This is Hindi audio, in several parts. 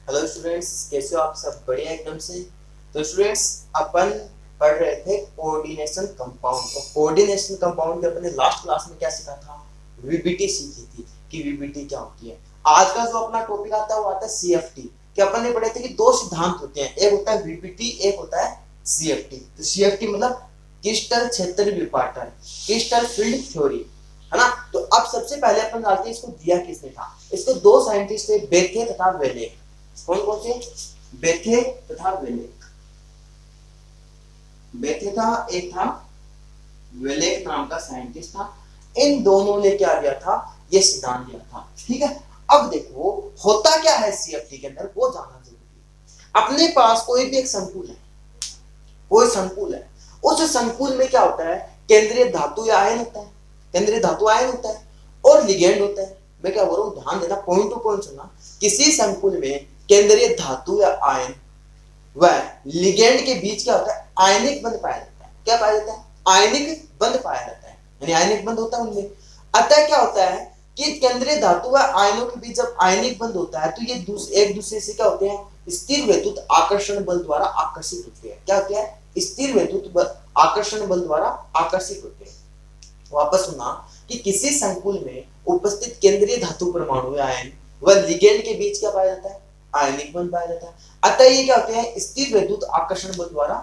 हेलो स्टूडेंट्स, कैसे हो आप सब? बढ़िया एकदम से। तो स्टूडेंट्स, अपन पढ़ रहे थे कोऑर्डिनेशन कंपाउंड। और कोऑर्डिनेशन कंपाउंड के अपने लास्ट क्लास में क्या सीखा था? वीबीटी सीखी थी कि वीबीटी क्या होती है। आज का जो अपना टॉपिक आता है वो आता है सीएफटी। कि अपन ने पढ़े थे कि दो सिद्धांत होते हैं, एक होता है वीबीटी, एक होता है सीएफटी। तो सीएफटी मतलब क्रिस्टल क्षेत्र विपाटन, क्रिस्टल फील्ड थ्योरी, है ना। तो अब सबसे पहले अपन जानते हैं इसको दिया किसने था। इसको दो साइंटिस्ट थे, बेथे तथा वेले। कौन कौन से? बेथे तथा वेले। बेथे था, एक था वेलेक नाम का साइंटिस्ट था। इन दोनों ने क्या दिया था? ये सिद्धांत दिया था। ठीक है। अब देखो होता क्या है सीएफटी के अंदर, वो जानना जरूरी है। अपने पास कोई भी एक संकुल है, कोई संकुल है, उस संकुल में क्या होता है? केंद्रीय धातु या आयन होता है, केंद्रीय धातु आयन होता है, और लिगेंड होता है। मैं क्या बोल रहा हूँ, ध्यान देना, पॉइंट टू पॉइंट सुनना। किसी संकुल में केंद्रीय धातु या आयन व लिगेंड के बीच क्या होता है? आयनिक बंध पाया जाता है। क्या पाया जाता है? आयनिक बंध पाया जाता है, यानी आयनिक बंध होता है उनमें। अतः क्या होता है कि केंद्रीय धातु व आयनों के बीच जब आयनिक बंध होता है तो ये एक दूसरे से क्या होते हैं? स्थिर वैद्युत आकर्षण बल द्वारा आकर्षित होते हैं। क्या होते हैं? स्थिर वैद्युत बल आकर्षण बल द्वारा आकर्षित होते हैं। वापस सुना कि किसी संकुल में उपस्थित केंद्रीय धातु परमाणु या आयन व लिगेंड के बीच क्या पाया जाता है? आयनिक बंध पाया जाता है। अतः ये क्या होते हैं? स्थिर वैद्युत आकर्षण बल द्वारा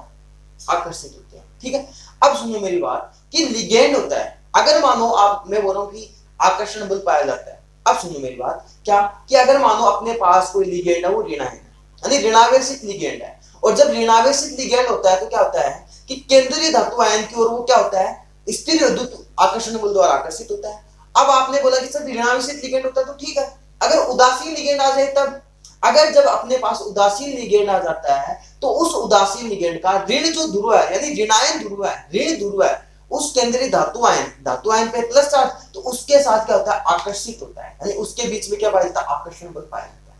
आकर्षित होते हैं। ठीक है। अब सुनो मेरी बात कि लिगेंड होता है, अगर मानो आप, मैं बोल रहा हूं कि आकर्षण बल पाया जाता है। अब सुनो मेरी बात, क्या कि अगर मानो अपने पास कोई लिगेंड है, वो ऋणायन है, यानी ऋणावेशित लिगेंड है। और जब ऋणावेशित लिगेंड होता है तो क्या होता है कि केंद्रीय धातु आयन की ओर वो क्या होता है? स्थिर विद्युत आकर्षण बल द्वारा आकर्षित होता है। अब आपने बोला कि सर ऋणावेशित लिगेंड होता है तो ठीक है, अगर उदासीन लिगेंड आ जाए तब? अगर जब अपने पास उदासीन लिगेंड आ जाता है तो उस उदासीन लिगेंड का ऋण जो ध्रुव है, यानी ऋणायन ध्रुव है, ऋण ध्रुव है, उस केंद्रीय धातु आयन पे प्लस चार्ज, तो उसके साथ क्या होता है? आकर्षित होता है, यानी उसके बीच में क्या पाया जाता है? आकर्षण बल पाया जाता है।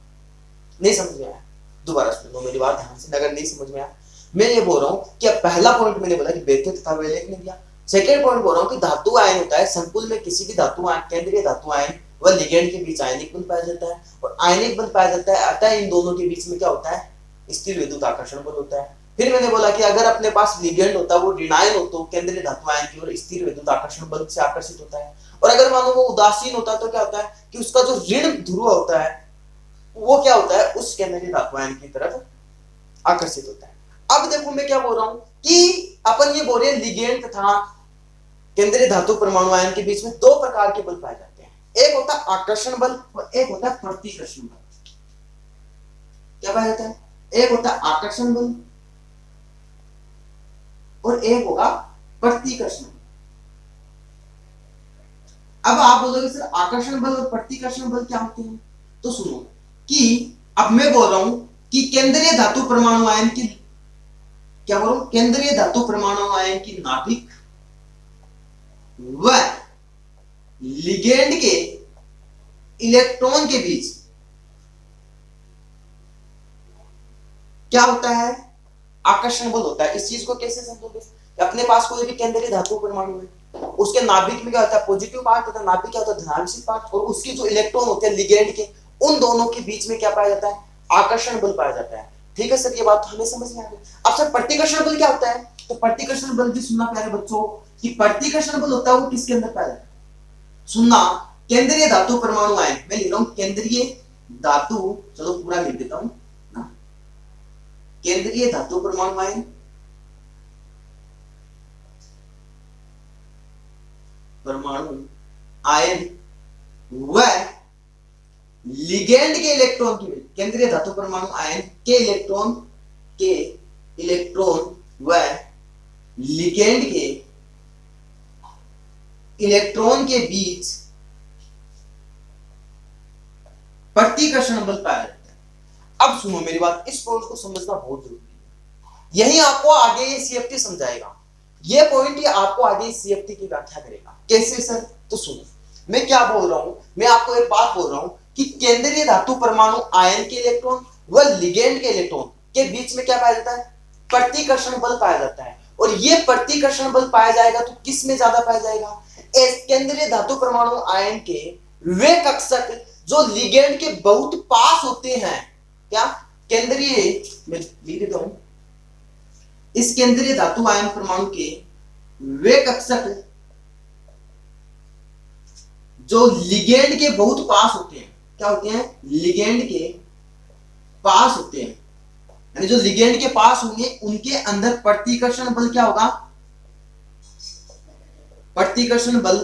नहीं समझ में आया? दोबारा सुनो मेरी बात ध्यान से, अगर नहीं समझ में आया। मैं ये बोल रहा हूं कि पहला पॉइंट मैंने बोला कि बेथे तथा वेलेक ने दिया। सेकंड पॉइंट बोल रहा हूं कि धातु आयन होता है, संकुल में किसी भी धातु आयन, केंद्रीय धातु आयन व लिगेंड के बीच आयनिक बंध पाया जाता है, और आयनिक बंध पाया जाता है, अतः इन दोनों के बीच में क्या होता है? स्थिर विद्युत आकर्षण बल होता है। फिर मैंने बोला कि अगर अपने पास लिगेंड होता है, वो ऋणायन होता है, केंद्रीय धातु आयन की ओर स्थिर विद्युत आकर्षण बल से आकर्षित होता है। और अगर मानो वो उदासीन होता है तो क्या होता है कि उसका जो ऋण ध्रुव होता है वो क्या होता है? उस केंद्रीय धातु आयन की तरफ आकर्षित होता है। अब देखो मैं क्या बोल रहा हूं कि अपन ये बोल रहे हैं लिगेंड तथा केंद्रीय धातु परमाणु आयन के बीच में दो प्रकार के बल पाए जाते हैं। एक होता है आकर्षण बल और एक होता है प्रतिकर्षण बल। क्या पाया जाता है? एक होता है आकर्षण बल और एक होगा प्रतिकर्षण। अब आप बोलोगे सर आकर्षण बल और प्रतिकर्षण बल क्या होते हैं? तो सुनो कि अब मैं बोल रहा हूं कि केंद्रीय धातु परमाणु आयन की, क्या बोल रहा हूं? केंद्रीय धातु परमाणु आयन की नाभिक व लिगेंड के इलेक्ट्रॉन के बीच क्या होता है? आकर्षण बल होता है। इस चीज को कैसे समझोगे? अपने पास कोई भी केंद्रीय धातु परमाणु है, उसके नाभिक में क्या होता है? पॉजिटिव पार्ट होता है, नाभिक क्या होता है? धनावेशित पार्ट, और उसके जो इलेक्ट्रॉन होते हैं लिगेंड के, उन दोनों के बीच में क्या पाया जाता है? आकर्षण बल पाया जाता है। ठीक है सर, ये बात हमें समझ में आ गई। अब सर प्रतिकर्षण बल क्या होता है? तो प्रतिकर्षण बल भी सुनना प्यारे बच्चों कि प्रतिकर्षण बल होता है वो किसके अंदर पाया जाता है? सुनना, केंद्रीय धातु परमाणु आयन, मैं लिख रहा हूं केंद्रीय धातु, चलो पूरा लिख देता हूं ना, केंद्रीय धातु परमाणु आयन व लिगेंड के इलेक्ट्रॉन की, केंद्रीय धातु परमाणु आयन के इलेक्ट्रॉन व लिगेंड के इलेक्ट्रॉन के बीच प्रतिकर्षण बल पाया जाता है। अब सुनो मेरी बात, इस पॉइंट को समझना बहुत जरूरी है। यही आपको आगे ये सीएफटी समझाएगा। ये पॉइंट ही आपको आगे सीएफटी की व्याख्या करेगा। कैसे सर? तो सुनो मैं क्या बोल रहा हूं, मैं आपको एक बात बोल रहा हूं कि केंद्रीय धातु परमाणु आयन के इलेक्ट्रॉन व लिगेंड के इलेक्ट्रॉन के बीच में क्या पाया जाता है? प्रतिकर्षण बल पाया जाता है। और ये प्रतिकर्षण बल पाया जाएगा तो किस में ज्यादा पाया जाएगा? केंद्रीय धातु परमाणु आयन के वे कक्षक जो लिगेंड के बहुत पास होते हैं, क्या केंद्रीय, मैं लिख देता हूं, इस केंद्रीय धातु आयन परमाणु के वे कक्षक जो लिगेंड के बहुत पास होते हैं, क्या होते हैं, लिगेंड के पास होते हैं, यानी जो लिगेंड के पास होंगे उनके अंदर प्रतिकर्षण बल क्या होगा, प्रतिकर्षण बल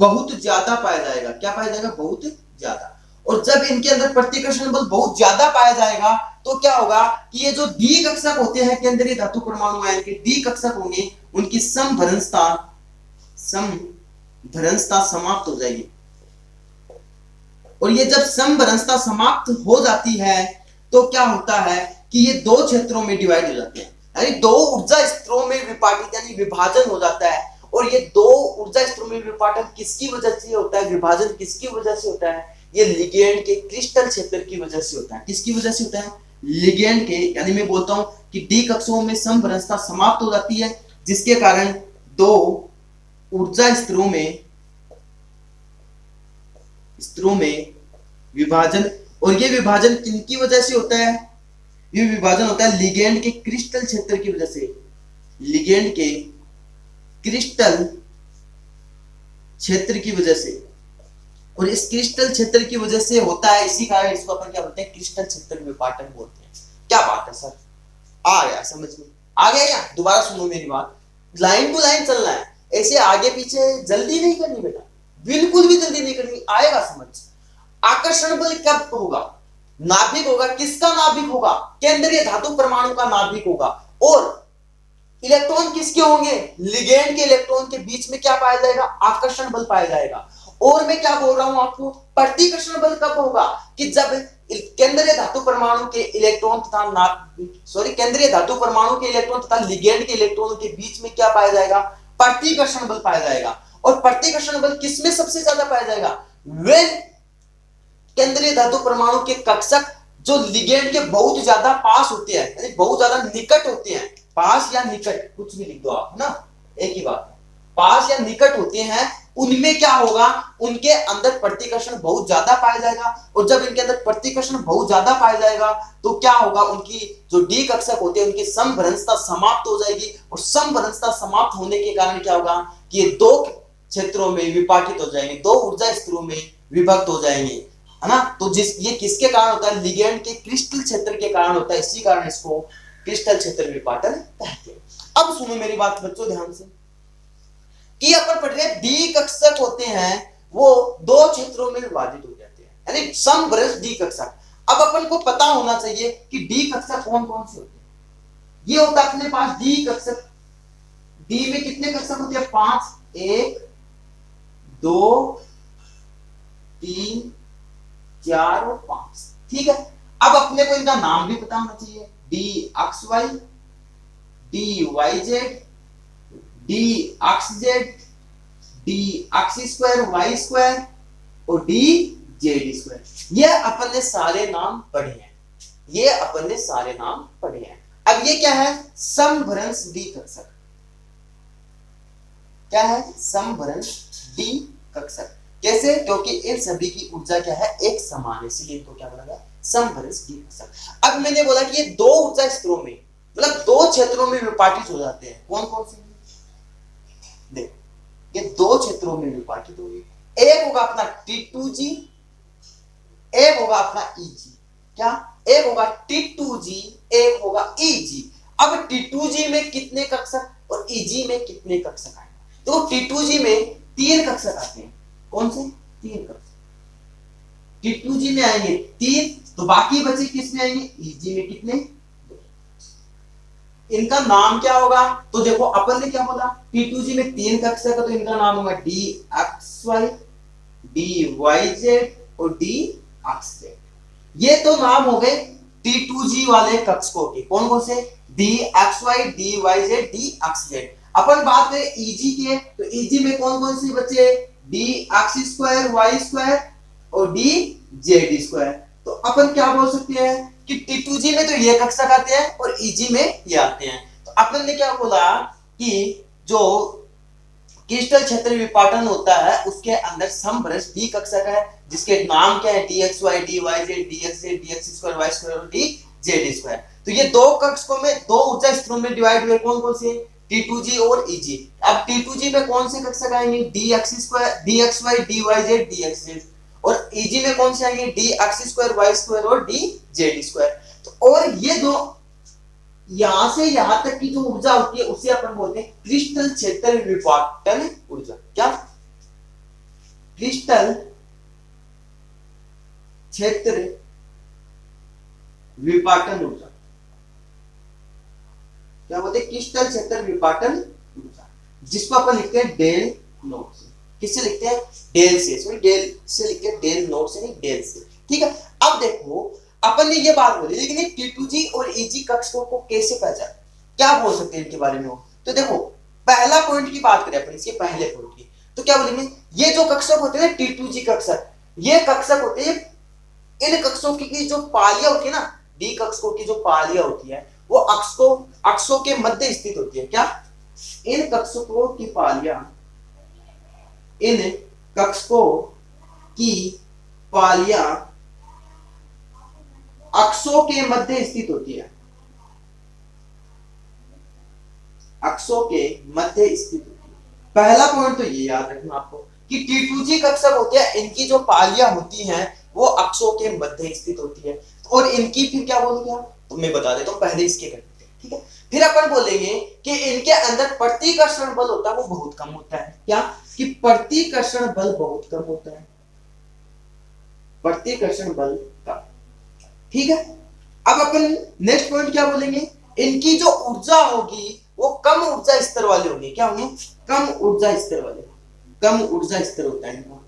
बहुत ज्यादा पाया जाएगा। क्या पाया जाएगा, बहुत ज्यादा। और जब इनके अंदर प्रतिकर्षण बल बहुत ज्यादा पाया जाएगा तो क्या होगा कि ये जो डी कक्षक होते हैं केंद्रीय धातु परमाणु आयन के डी कक्षक होंगे, उनकी समभ्रंशता समाप्त हो जाएगी। और ये जब समभ्रंशता समाप्त हो जाती है तो क्या होता है कि ये दो क्षेत्रों में डिवाइड हो जाते हैं, यानी दो ऊर्जा स्तरों में विभाजित यानी विभाजन हो जाता है। और ये दो ऊर्जा स्तरों में विभाजन किसकी वजह से होता है, विभाजन किसकी वजह से होता है, ये लिगेंड के क्रिस्टल क्षेत्र की वजह से होता है। किसकी वजह से होता है, लिगेंड के, यानी मैं बोलता हूं कि डी कक्षों में समभ्रंशता समाप्त हो जाती है, जिसके कारण दो ऊर्जा स्तरों में विभाजन। और ये विभाजन किनकी वजह से होता है, ये विभाजन होता है लिगेंड के क्रिस्टल क्षेत्र की वजह से, लिगेंड के क्रिस्टल क्षेत्र की वजह से। और इस क्रिस्टल क्षेत्र की वजह से होता है, इसी कारण इसको अपन क्या बोलते हैं, क्रिस्टल क्षेत्र विपाटन बोलते हैं। क्या बात है सर, आ गया समझ में, आ गया क्या, दोबारा सुनो मेरी बात, लाइन टू लाइन चलना है, ऐसे आगे पीछे जल्दी नहीं करनी बेटा, बिल्कुल भी जल्दी नहीं करनी, आएगा समझ। आकर्षण बल कब होगा, नाभिक होगा, किसका नाभिक होगा, केंद्रीय धातु परमाणु का नाभिक होगा। और इलेक्ट्रॉन किसके होंगे, लिगेंड के इलेक्ट्रॉन के बीच में क्या पाया जाएगा, आकर्षण बल पाया जाएगा। और मैं क्या बोल रहा हूं आपको, प्रतिकर्षण बल कब होगा, कि जब केंद्रीय धातु परमाणु के इलेक्ट्रॉन तथा केंद्रीय धातु परमाणु के इलेक्ट्रॉन तथा लिगेंड के इलेक्ट्रॉन के बीच में क्या पाया जाएगा, प्रतिकर्षण बल पाया जाएगा। और प्रतिकर्षण बल किसमें सबसे ज्यादा पाया जाएगा, वे केंद्रीय धातु परमाणु के कक्षक जो लिगेंड के बहुत ज्यादा पास होते हैं, यानी बहुत ज्यादा निकट होते हैं, पास या निकट कुछ भी लिख दो आप ना, एक ही बात, पास या निकट होते हैं, उनमें क्या होगा, उनके अंदर प्रतिकर्षण बहुत ज्यादा पाया जाएगा। और जब इनके अंदर प्रतिकर्षण बहुत ज्यादा पाया जाएगा तो क्या होगा, उनकी जो डी कक्षक होते हैं उनकी समभ्रंशता समाप्त हो जाएगी। और समभ्रंशता समाप्त होने के कारण क्या होगा कि ये दो क्षेत्रों में विभाजित हो जाएंगे, दो ऊर्जा स्तरों में विभक्त हो जाएंगे, है ना। तो ये किसके कारण होता है, लिगेंड के क्रिस्टल क्षेत्र के कारण होता है, इसी कारण इसको क्रिस्टल क्षेत्र विपाटन कहते हैं। अब सुनो मेरी बात बच्चों ध्यान से, कि अपन पढ़ रहे डी कक्षक होते हैं वो दो क्षेत्रों में विभाजित हो जाते हैं, यानी समभ्रंश डी कक्षक। अब अपन को पता होना चाहिए कि डी कक्षक कौन कौन से होते हैं। ये होता है अपने पास डी कक्षक, डी में कितने कक्षक होते हैं, 5, 1 2 3 4 और 5, ठीक है। अब अपने को इनका नाम भी पता होना चाहिए, d x y, d y z, d x z, d x square y square और डी जेड स्क्वायर। ये अपन ने सारे नाम पढ़े हैं, ये अपन ने सारे नाम पढ़े हैं। अब ये क्या है, समभ्रंश डी कक्षक। क्या है, समभ्रंश डी कक्षक। कैसे, क्योंकि इन सभी की ऊर्जा क्या है, एक समान है, इसलिए इनको क्या बोला गया, समभ्रंश डी कक्षक। अब मैंने बोला कि ये दो ऊर्जा स्तरों में, मतलब दो क्षेत्रों में विभाजित हो जाते हैं। कौन कौन से, देखो ये दो क्षेत्रों में विभाजित होंगे। एक होगा अपना T2G, एक होगा अपना EG। क्या, एक होगा T2G, एक होगा EG। अब T2G में कितने कक्षक और EG में कितने कक्षक आएंगे, तो T2G में 3 कक्षक आते हैं। कौन से, 3 कक्षक T2G में आएंगे 3, तो बाकी बचे किस में आएंगे, EG में कितने, इनका नाम क्या होगा, तो देखो अपन ने क्या बोला, T2G में 3 कक्षक है तो इनका नाम होगा DXY, DYZ और DXZ। ये तो नाम हो गए T2G वाले कक्षकों के, कौन कौन से, DXY, DYZ, DXZ। अपन बात करें EG की, तो EG में कौन कौन से बचे, DX2, Y2 और DZ2। तो अपन क्या बोल सकते हैं कि T2G में तो ये कक्षक आते हैं और EG में ये आते हैं। तो अपन ने क्या बोला कि जो क्रिस्टल क्षेत्र विपाटन होता है उसके अंदर समभ्रंश डी कक्षक है, जिसके नाम क्या है, d x y d y z d x z d x square y square और डी जेड स्क्वायर। तो ये दो कक्षकों में दो ऊर्जा स्तरों में डिवाइड हुए, कौन कौन से, T2G और EG। अब T2G में कौन से कक्षक आएंगे, d x square d x y d y z d x z, और EG में कौन से आएंगे, d x square y square और डी जेड स्क्वायर। तो और ये दो यहां से यहां तक की जो ऊर्जा होती है उसे अपन बोलते हैं क्रिस्टल क्षेत्र विपाटन ऊर्जा। क्या, क्रिस्टल क्षेत्र विपाटन ऊर्जा, क्या बोलते हैं, क्रिस्टल क्षेत्र विपाटन ऊर्जा, जिसको अपन लिखते हैं डेल नोट से। किससे लिखते हैं, डेल से, सॉरी डेल से लिखते हैं, डेल नोट से नहीं, डेल से। ठीक है, अब देखो अपन ने ये बात बोली, लेकिन T2G और EG कक्षकों को कैसे पहचान, क्या बोल सकते हैं इनके बारे में। तो देखो पहला पॉइंट की बात करें अपन, इसके पहले पॉइंट की, तो क्या बोलेंगे, ये जो कक्षक होते हैं T2G कक्षक, ये कक्षक होते हैं, इन कक्षकों की जो पालियां होती है ना, डी कक्षकों की जो पालियां होती है वो अक्षों के मध्य स्थित होती है। क्या, इन कक्षकों की पालियां, इन कक्षकों की पालियां अक्षों के मध्य स्थित होती है, अक्षों के मध्य स्थित होती है। पहला पॉइंट तो ये याद रखना आपको कि T2G कक्षक होते हैं, इनकी जो पालियां होती हैं वो अक्षों के मध्य स्थित होती है, और इनकी फिर क्या बोलोगे आप, तो मैं बता देता हूं, पहले इसके कर देते हैं। ठीक है, फिर अपन बोलेंगे कि इनके अंदर प्रतिकर्षण बल होता है वो बहुत कम होता है। क्या, कि प्रतिकर्षण बल बहुत कम होता है, प्रतिकर्षण बल कम। ठीक है, अब अपन नेक्स्ट पॉइंट क्या बोलेंगे, इनकी जो ऊर्जा होगी वो कम ऊर्जा स्तर वाले होंगे। क्या होंगे, कम ऊर्जा स्तर वाले, कम ऊर्जा स्तर होता है इनका,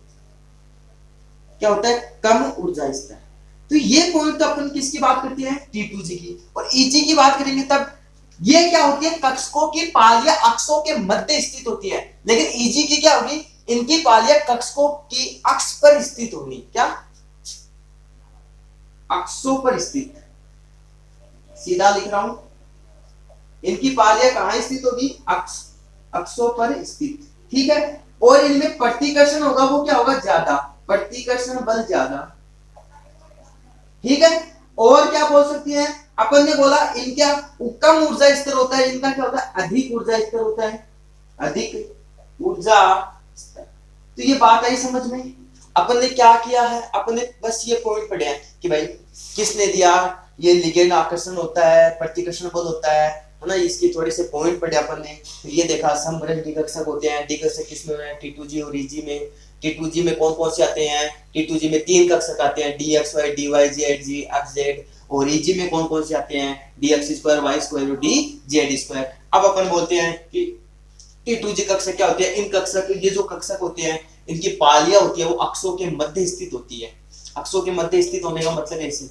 क्या होता है, कम ऊर्जा स्तर। तो ये पॉइंट तो अपन किसकी बात करते हैं, T2G की, और EG की बात करेंगे तब ये क्या होती है, कक्षकों की पालियां अक्षों के मध्य स्थित होती है, लेकिन EG की क्या होगी, इनकी पालियां कक्षकों की अक्ष पर स्थित होगी। क्या, अक्षों पर स्थित, सीधा लिख रहा हूं, इनकी पालियां कहां स्थित होगी, अक्षों पर स्थित। ठीक है, और इनमें प्रतिकर्षण होगा वो क्या होगा, ज्यादा, प्रतिकर्षण बल ज्यादा। ठीक है, और क्या बोल सकते हैं, अपन ने बोला इनका कम ऊर्जा स्तर होता है, इनका क्या होता है, अधिक ऊर्जा स्तर होता है, अधिक ऊर्जा स्तर। तो ये बात आई समझ में। अपन ने क्या किया है, अपन ने बस ये पॉइंट पढ़े हैं कि भाई किसने दिया, ये लिगेंड आकर्षण होता है, प्रतिकर्षण बल होता है ना, इसके थोड़े से पॉइंट पढ़े अपन ने। फिर ये देखा समभ्रंश द्विकक्षक होते हैं, द्विकक्षक किसमें है, T2G और EG में। T2G में कौन कौन से आते हैं, T2G में 3 कक्षक आते हैं, DXY DYZ GXZ, और EG में कौन कौन से आते हैं, DX स्क्वायर Y स्क्वायर और DZ स्क्वायर। अब अपन बोलते हैं कि T2G कक्षक क्या होते हैं, इन कक्षक, ये जो कक्षक होते हैं इनकी पालियां होती है वो अक्षों के मध्य स्थित होती है। अक्षों के मध्य स्थित होने का मतलब ऐसे,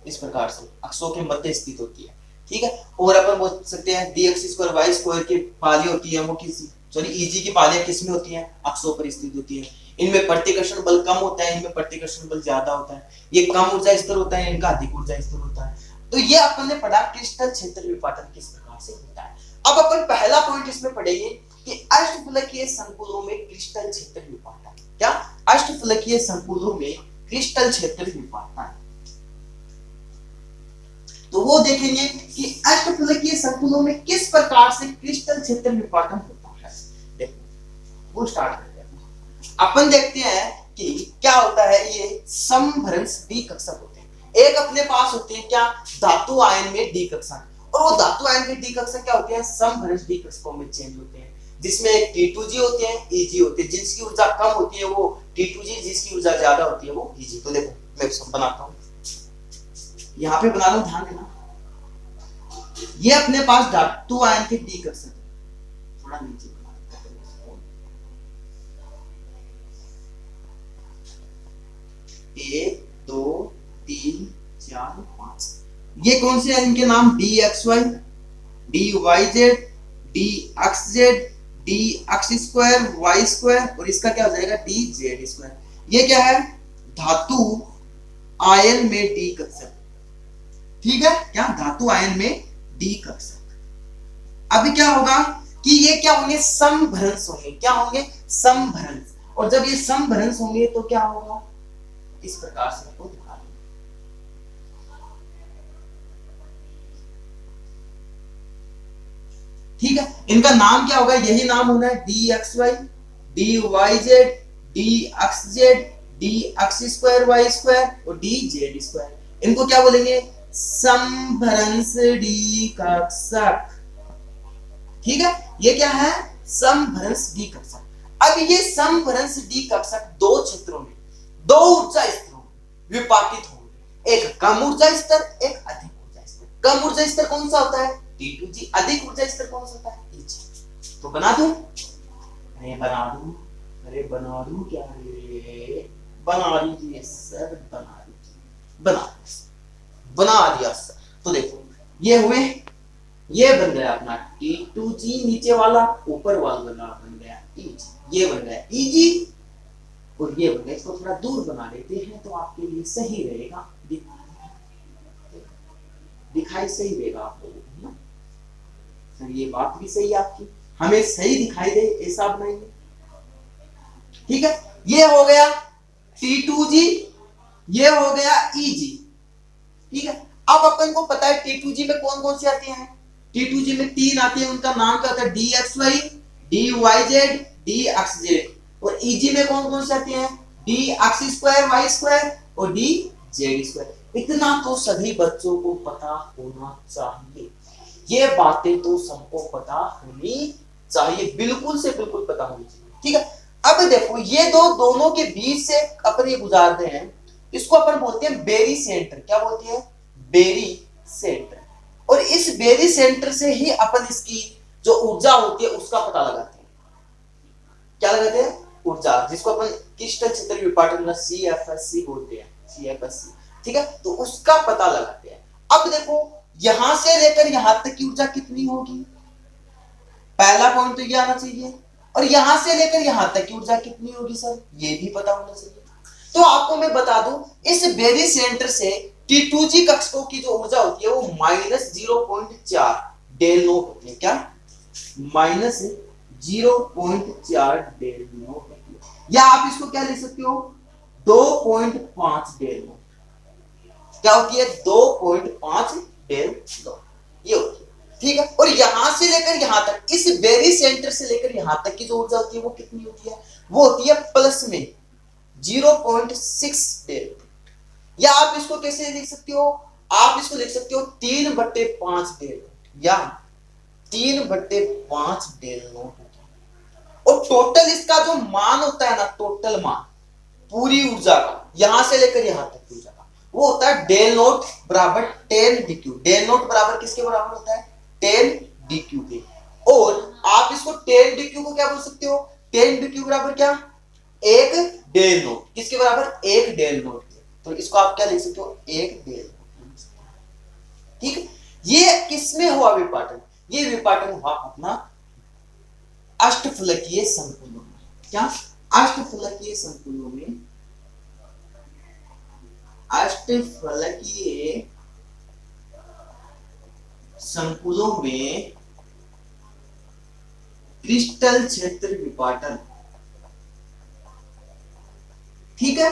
इस प्रकार से अक्षों के मध्य स्थित होती है। ठीक है, और अपन बोल सकते हैं DX स्क्वायर Y स्क्वायर की पालियां होती है वो किसी, सॉरी EG की पालियां किसमें होती हैं, अक्षों पर स्थित होती है। इनमें प्रतिकर्षण बल कम होता है, इनमें प्रतिकर्षण बल ज्यादा होता है, ये कम ऊर्जा स्तर होता है, इनका अधिक ऊर्जा स्तर होता है। तो ये अपन ने पढ़ा क्रिस्टल क्षेत्र विपाटन किस प्रकार से होता है। अब अपन पहला पॉइंट इसमें पढ़ेंगे कि अष्टफलकीय संकुलों में क्रिस्टल क्षेत्र विपाटन। क्या, अष्टफलकीय संकुलों में क्रिस्टल क्षेत्र विपाटन, तो वो देखेंगे कि अष्टफलकीय संकुलों में किस प्रकार से क्रिस्टल क्षेत्र विपाटन होता है। देखो वो स्टार्ट करते हैं। अपन देखते हैं कि क्या होता है, ये समभ्रंश द्विकक्षक होते हैं। एक अपने पास होते हैं क्या, धातु आयन में द्विकक्षक, और वो धातु आयन के द्विकक्षक क्या होते हैं, समभ्रंश द्विकक्षकों में चेंज होते हैं, जिसमें T2G होते हैं, EG होते हैं। जिसकी ऊर्जा कम होती है वो T2G, जिसकी ऊर्जा ज्यादा होती है वो EG। तो देखो मैं सब बनाता हूं, यहां पे बना लो, ध्यान देना। ये अपने पास धातु आयन के द्विकक्षक, थोड़ा नीचे बना, 1 2 3 4 5, ये कौन से हैं, इनके नाम DXY DYZ DXZ DX square Y square, और इसका क्या हो जाएगा DZ स्क्वायर। ये क्या है, धातु आयन में डी कक्षक। ठीक है, क्या, धातु आयन में डी कक्षक। अभी क्या होगा कि ये क्या होंगे, समभ्रंश होंगे। क्या होंगे, समभ्रंश। और जब ये समभ्रंश होंगे तो क्या होगा, इस प्रकार से आपको दिखा दूं। ठीक है, इनका नाम क्या होगा, यही नाम होना है d x y, d y z, d x z, d x square y square और डी जेड स्क्वायर। इनको क्या बोलेंगे, समभ्रंश डी कक्षक। ठीक है, ये क्या है, समभ्रंश डी कक्षक। अब ये समभ्रंश डी कक्षक दो क्षेत्रों में, दो ऊर्जा स्तरों में विपाटित होंगे, एक कम ऊर्जा स्तर, एक अधिक ऊर्जा स्तर। कम ऊर्जा स्तर कौन सा होता है, T2G, अधिक ऊर्जा स्तर कौन सा होता है, EG। तो बना दूं, अरे बना दूं, अरे बना दूं क्या रे, बना दीजिए सर, बना दीजिए, बना दिया सर। तो देखो ये हुए, ये बन गया अपना T2G नीचे वाला, ऊपर वाला बन गया EG, ये बन गया EG और ये बन गया, इसको थोड़ा दूर बना लेते हैं तो आपके लिए सही रहेगा, दिखाई सही देगा आप लोगों को ना सर, ये बात भी सही है आपकी, हमें सही दिखाई दे ऐसा बनाइए। ठीक है, ये हो गया T2G, ये हो गया EG। ठीक है, अब अपन को पता है T2G में कौन कौन से आते हैं, T2G में तीन आते हैं, उनका नाम क्या होता है, DXY, DYZ, DXZ। और EG में कौन कौन से आते हैं, DX स्क्वायर वाई स्क्वायर और DZ स्क्वायर। इतना तो सभी बच्चों को पता होना चाहिए, ये बातें तो सबको पता होनी चाहिए, बिल्कुल से बिल्कुल पता होनी चाहिए। ठीक है, अब देखो ये दोनों के बीच से अपन ये गुजारते हैं, इसको अपन बोलते हैं बेरी सेंटर। क्या बोलते हैं, बेरी सेंटर। और इस बेरी सेंटर से ही अपन इसकी जो ऊर्जा होती है उसका पता लगाते हैं। क्या लगाते हैं, ऊर्जा, जिसको अपन क्रिस्टल क्षेत्र विपाटन में CFSC बोलते हैं, CFSC। ठीक है, तो उसका पता लगाते हैं। अब देखो यहां से लेकर यहां तक की ऊर्जा कितनी होगी, पहला पॉइंट तो ये आना चाहिए। और यहां से लेकर यहां तक की ऊर्जा कितनी होगी सर, ये भी पता होना चाहिए। तो आपको मैं बता दूं, इस बेरी सेंटर से T2G कक्षकों की जो ऊर्जा होती है वो -0.4 डेल नॉट होती है। क्या, -0.4 डेल नॉट होती है, या आप इसको क्या लिख सकते हो, 2.5 डेल नॉट। क्या होती है, 2.5 डेल नॉट ये होती है। ठीक है, और यहां से लेकर यहां तक, इस बेरी सेंटर से लेकर यहां तक की जो ऊर्जा होती है वो कितनी होती है, वो होती है प्लस में 0.6 डेल। या आप इसको कैसे लिख सकते हो, आप इसको लिख सकते हो 3/5 डेल या 3/5 डेल नॉट। और टोटल इसका जो मान होता है ना, टोटल मान पूरी ऊर्जा का यहां से लेकर यहां तक की ऊर्जा का, वो होता है डेल नॉट बराबर 10 dQ। डेल नॉट बराबर किसके बराबर होता है, 10 dQ के। और आप इसको 10 dQ को क्या बोल सकते हो, 10 dQ बराबर क्या, 1 डेल नॉट। किसके बराबर, 1 डेल नॉट। तो इसको आप क्या लिख सकते हो, 1 डेल नॉट। ठीक है, ये किसमें हुआ विपाटन, ये विपाटन हुआ अपना अष्टफलकीय संकुलों में। क्या, अष्टफलकीय संकुलों में, अष्टफलकीय संकुलों में क्रिस्टल क्षेत्र विपाटन। ठीक है,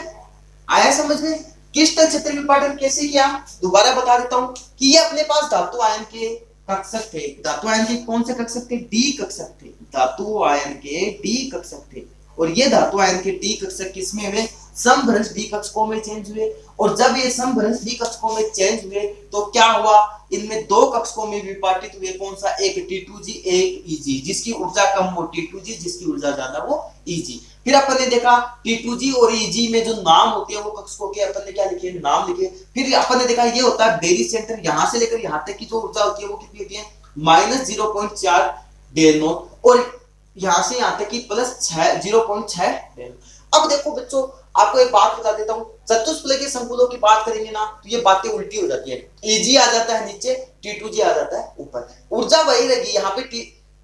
आया समझ में, क्रिस्टल क्षेत्र विपाटन कैसे किया, दोबारा बता देता हूं कि ये अपने पास धातु आयन के कक्षक थे। धातु आयन के कौन से कक्षक थे, डी कक्षक थे। धातु आयन के डी कक्षक थे। और ये धातु आयन के डी कक्षक किसमें हुए, समभ्रंश डी कक्षकों में चेंज हुए। और जब ये समभ्रंश डी कक्षकों में चेंज हुए तो क्या हुआ, इनमें दो कक्षकों में विपाटित हुए। कौन सा, एक T2G, एक EG। जिसकी ऊर्जा कम वो T2G, जिसकी ऊर्जा ज्यादा वो EG। फिर अपन ने देखा T2G और EG में जो नाम होते हैं वो कक्षकों के अपन ने क्या लिखे, नाम लिखे। फिर अपन ने देखा ये होता है बेरी सेंटर, यहां से लेकर यहां तक की जो ऊर्जा होती है वो कितनी होती है, -0.4 डेल नॉट। और यहां से यहां तक की प्लस 0.6 डेल। अब देखो बच्चों, आपको एक बात बता देता हूं, चतुष्फलकीय संकुलों की बात करेंगे ना तो ये बातें उल्टी हो जाती है। EG आ जाता है नीचे, T2G आ जाता है ऊपर। ऊर्जा वही रहेगी, यहाँ पे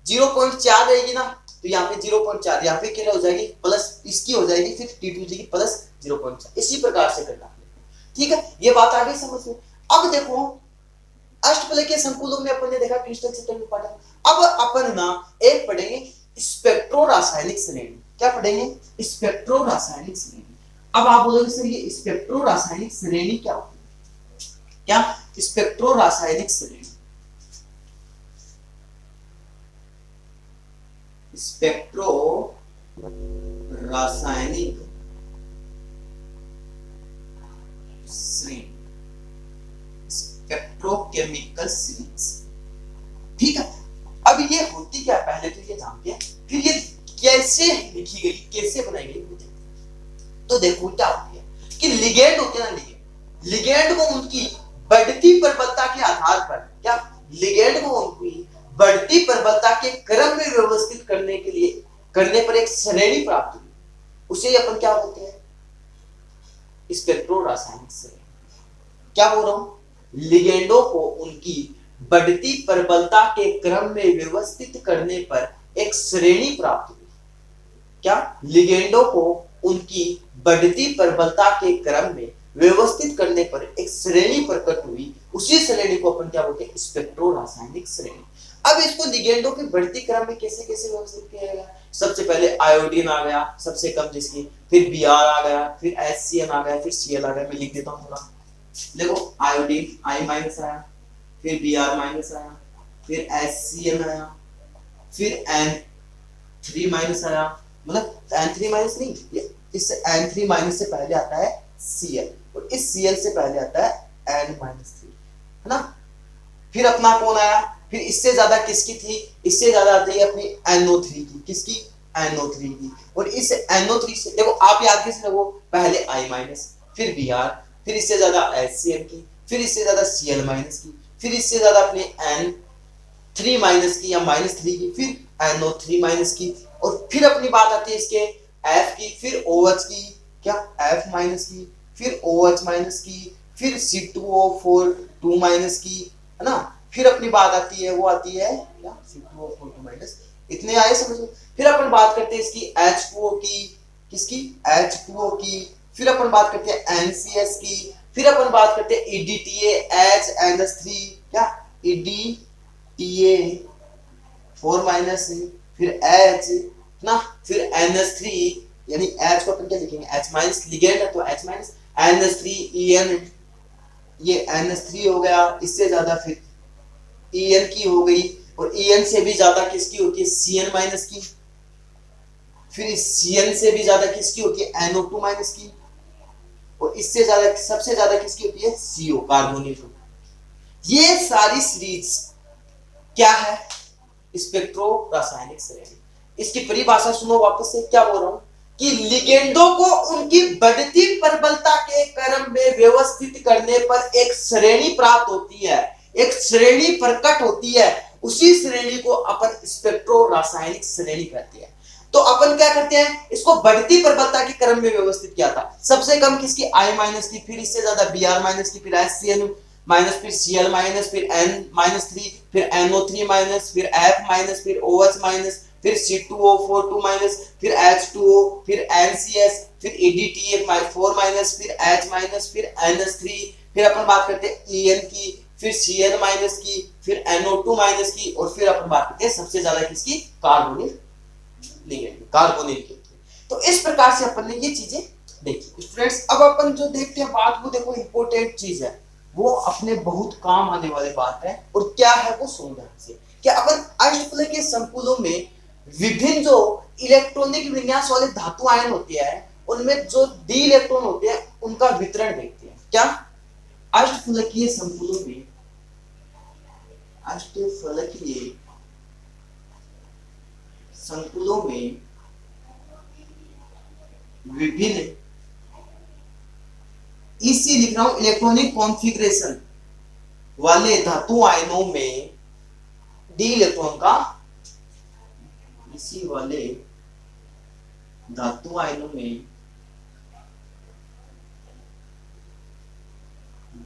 0.4 रहेगी ना, तो यहाँ पे 0.4, यहाँ पे क्या हो जाएगी, प्लस इसकी हो जाएगी, फिर T2G की प्लस 0.4। इसी प्रकार से करना। ठीक है, ये बात आ गई समझ में। अब देखो अष्टफलकीय संकुलों में अपन ने देखा क्रिस्टल क्षेत्र विपाटन। अब अपन ना एक पढ़ेंगे स्पेक्ट्रो रासायनिक श्रेणी। क्या पढ़ेंगे, स्पेक्ट्रो रासायनिक श्रेणी। अब आप बोलोगे सर ये स्पेक्ट्रो रासायनिक श्रेणी क्या होती है, क्या स्पेक्ट्रो रासायनिक श्रेणी, स्पेक्ट्रो रासायनिक श्रेणी, स्पेक्ट्रोकेमिकल सीरीज, ठीक है। अब ये होती क्या, पहले तो ये जानते हैं, फिर ये कैसे लिखी गई, कैसे बनाई गई। तो देखो क्या होती है कि लिगेंड होते हैं ना, लिगेंड को उनकी बढ़ती प्रबलता के आधार पर, क्या लिगेंड को उनकी बढ़ती प्रबलता के क्रम में व्यवस्थित करने पर एक श्रेणी प्राप्त हुई, उसे अपन क्या बोलते हैं, स्पेक्ट्रो रासायनिक श्रेणी। क्या बोल रहा हूं, लिगेंडों को उनकी बढ़ती प्रबलता के क्रम में व्यवस्थित करने पर एक श्रेणी प्राप्त हुई, क्या लिगेंडों को उनकी बढ़ती प्रबलता के क्रम में व्यवस्थित करने पर एक श्रेणी प्रकट हुई, उसी श्रेणी को अपन क्या बोलते हैं, स्पेक्ट्रो रासायनिक श्रेणी। अब इसको लिगेंडों के बढ़ती क्रम में कैसे कैसे व्यवस्थित किया गया, सबसे पहले आयोडीन आ गया सबसे कम जिसकी, फिर Br आ गया, फिर HCN आ गया, फिर Cl आ गया। मैं लिख देता हूं थोड़ा, देखो आयोडीन I- आया, फिर Br- आया, फिर HCN आया, फिर N3- आया, मतलब N3- नहीं, ये इससे N3- से पहले आता है Cl, और इस Cl से पहले आता है N-3, है ना। फिर अपना कौन आया, फिर इससे ज्यादा किसकी थी, इससे ज्यादा आती है अपनी NO3 की, किसकी, NO3 की, और इस NO3 से देखो आप याद कैसे रखो, पहले I-, फिर Br, फिर इससे ज्यादा HCl की, फिर इससे ज्यादा Cl- की, फिर इससे ज्यादा अपने N3- की या -3 की, फिर NO3- की, और फिर अपनी बात आती है इसके F की, फिर OH की, क्या F- की, फिर OH- की, फिर C2O4 2- की, है ना। फिर अपनी बात आती है, वो आती है क्या, C2O4 2-, इतने आए समझ में। फिर अपन बात करते हैं इसकी H2O की, किसकी, H2O की, फिर अपन बात करते हैं NCS की, फिर अपन बात करते हैं EDTA H क्या EDTA4- फिर H ना, फिर NH3, यानी H को अपन क्या लिखेंगे, H- लिगेंड है तो H- NH3 ये NH3 हो गया, इससे ज्यादा फिर En की हो गई, और En से भी ज्यादा किसकी होती है, Cn- की, फिर Cn से भी ज्यादा किसकी होती है, NO2- की, और इससे ज्यादा सबसे ज्यादा किसकी होती है, CO कार्बोनिल। ये सारी सीरीज क्या है, स्पेक्ट्रो रासायनिक श्रेणी। इसकी परिभाषा सुनो वापस से, क्या बोल रहा हूं कि लिगेंडों को उनकी बढ़ती प्रबलता के क्रम में व्यवस्थित करने पर एक श्रेणी प्राप्त होती है, एक श्रेणी प्रकट होती है, उसी श्रेणी को अपन स्पेक्ट्रो रासायनिक श्रेणी कहते हैं। तो अपन क्या करते हैं, इसको बढ़ती प्रबलता के क्रम में व्यवस्थित किया था, सबसे कम किसकी, I- की, फिर इससे ज्यादा Br- की, फिर HCN-, फिर Cl-, फिर N-3, फिर NO3-, फिर F-, फिर OH-, फिर C2O4 2-, फिर H2O, फिर NCS, फिर EDTA4-, फिर H-, फिर NH3, फिर अपन बात करते हैं En की, फिर Cl- की, फिर NO2- की, और फिर अपन बात करते हैं सबसे ज्यादा किसकी, कार्बोनिल लिगेंड, कार्बोनिल की। तो इस प्रकार से अपन ने ये चीजें देखी स्टूडेंट्स। अब अपन जो देखते हैं बात, वो देखो इंपॉर्टेंट चीज है, वो अपने बहुत काम आने वाली बात है, और क्या है वो सुन ध्यान से, कि अपन अष्टफलकीय संकुलों में विभिन्न जो इलेक्ट्रॉनिक विन्यास वाले धातु आयन होते हैं, उनमें जो डी इलेक्ट्रॉन होते हैं उनका वितरण देखते हैं। क्या अष्टफलकीय संकुलों में, अष्टफलकीय संकुलों में विभिन्न, इसी लिख रहा हूं, इलेक्ट्रॉनिक कॉन्फ़िगरेशन वाले धातु आयनों में डी इलेक्ट्रॉन का, इसी वाले धातु आयनों में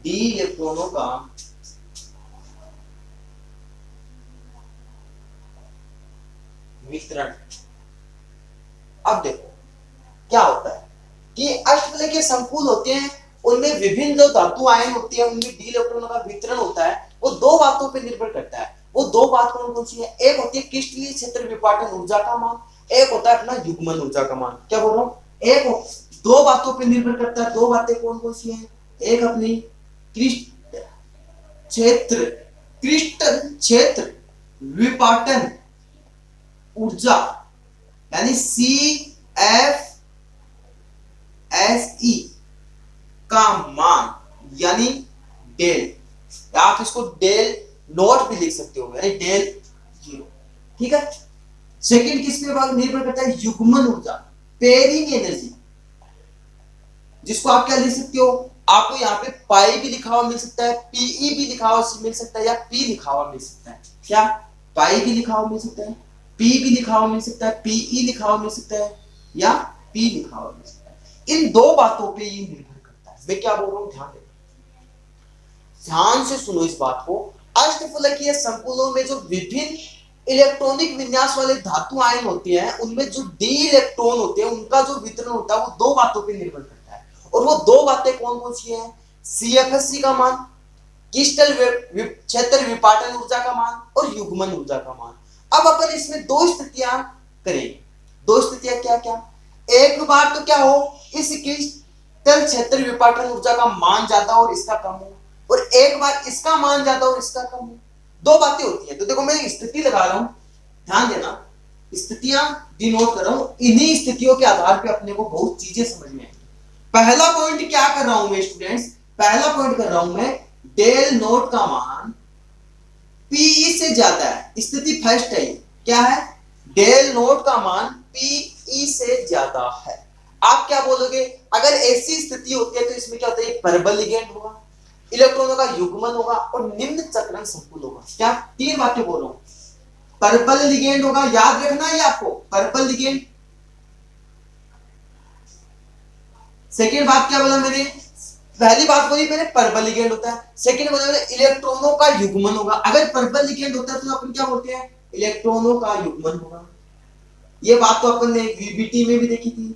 डी इलेक्ट्रॉनों का वितरण। अब देखो क्या होता है कि अष्टफलकीय संकुल होते हैं, उनमें विभिन्न जो धातु आयन होते हैं, उनमें डी इलेक्ट्रॉनों का वितरण होता है। वो दो बातों पर निर्भर करता है, वो दो बात कौन कौन सी है, एक होती है क्रिस्टलीय क्षेत्र विपाटन ऊर्जा का मान, एक होता है अपना युग्मन ऊर्जा का मान। क्या बोल रहा हूं, एक दो बातों पर निर्भर करता है। दो बातें कौन कौन सी हैं, एक अपनी क्रिस्ट क्षेत्र विपाटन ऊर्जा यानी CFSE का मान यानी डेल, आप इसको डेल नॉट भी लिख सकते हो यानी डेल 0। ठीक है, सेकंड किस पे निर्भर करता है, युग्मन ऊर्जा पेयरिंग एनर्जी, जिसको आप क्या लिख सकते हो, आपको यहाँ पे पाई भी लिखा हुआ मिल सकता है, पीई भी लिखा हुआ मिल सकता है, या पी लिखा हुआ मिल सकता है। क्या पाई भी लिखा हुआ मिल सकता है, पी भी लिखा हुआ मिल सकता है, पीई लिखा हुआ मिल सकता है, या पी लिखा हुआ मिल सकता है। इन दो बातों पे ये निर्भर करता है। मैं क्या बोल रहा हूँ, ध्यान से सुनो इस बात को। अष्टफलकीय संकुलों में जो विभिन्न इलेक्ट्रॉनिक विन्यास वाले धातु आयन होते हैं, उनमें जो डी इलेक्ट्रॉन होते हैं उनका जो वितरण होता है वो दो बातों पर निर्भर करता है। और वो दो बातें कौन कौन सी हैं, CFSE का मान, क्रिस्टल क्षेत्र विपाटन ऊर्जा का मान, और युग्मन ऊर्जा का मान। अब अपन इसमें दो स्थितियां करेंगे। दो स्थितियां क्या क्या, एक बार तो क्या हो, इस क्रिस्टल क्षेत्र विपाटन ऊर्जा का मान ज्यादा और इसका कम हो, और एक बार इसका मान ज्यादा और इसका कम हो। दो बातें होती हैं। तो देखो मैं स्थिति लगा रहा हूं, ध्यान देना, स्थितियां डिनोट कर रहा हूं। इन्हीं स्थितियों के आधार पर अपने को बहुत चीजें समझ में आएंगी। पहला पॉइंट क्या कर रहा हूं मैं स्टूडेंट्स, पहला पॉइंट कर रहा हूं मैं, डेल नोट का मान पीई से ज्यादा है। स्थिति फर्स्ट है, क्या है, डेल नोट का मान पीई से ज्यादा है। आप क्या बोलोगे, अगर ऐसी स्थिति होती है तो इसमें क्या होता है, परबल लिगेंड होगा, इलेक्ट्रॉनों का युग्मन होगा और निम्न चक्रण संकुल होगा। क्या, तीन बातें बोल रहा हूं, परबल लिगेंड होगा, याद रखना है आपको, परबल लिगेंड। सेकेंड बात क्या बोला मैंने, पहली बात बोली मैंने परबल लिगेंड होता है, सेकंड बोला मैंने इलेक्ट्रॉनों का युग्मन होगा। अगर परबल लिगेंड होता है तो अपन क्या बोलते हैं, इलेक्ट्रॉनों का युग्मन होगा। ये बात तो अपन ने वीबीटी में भी देखी थी,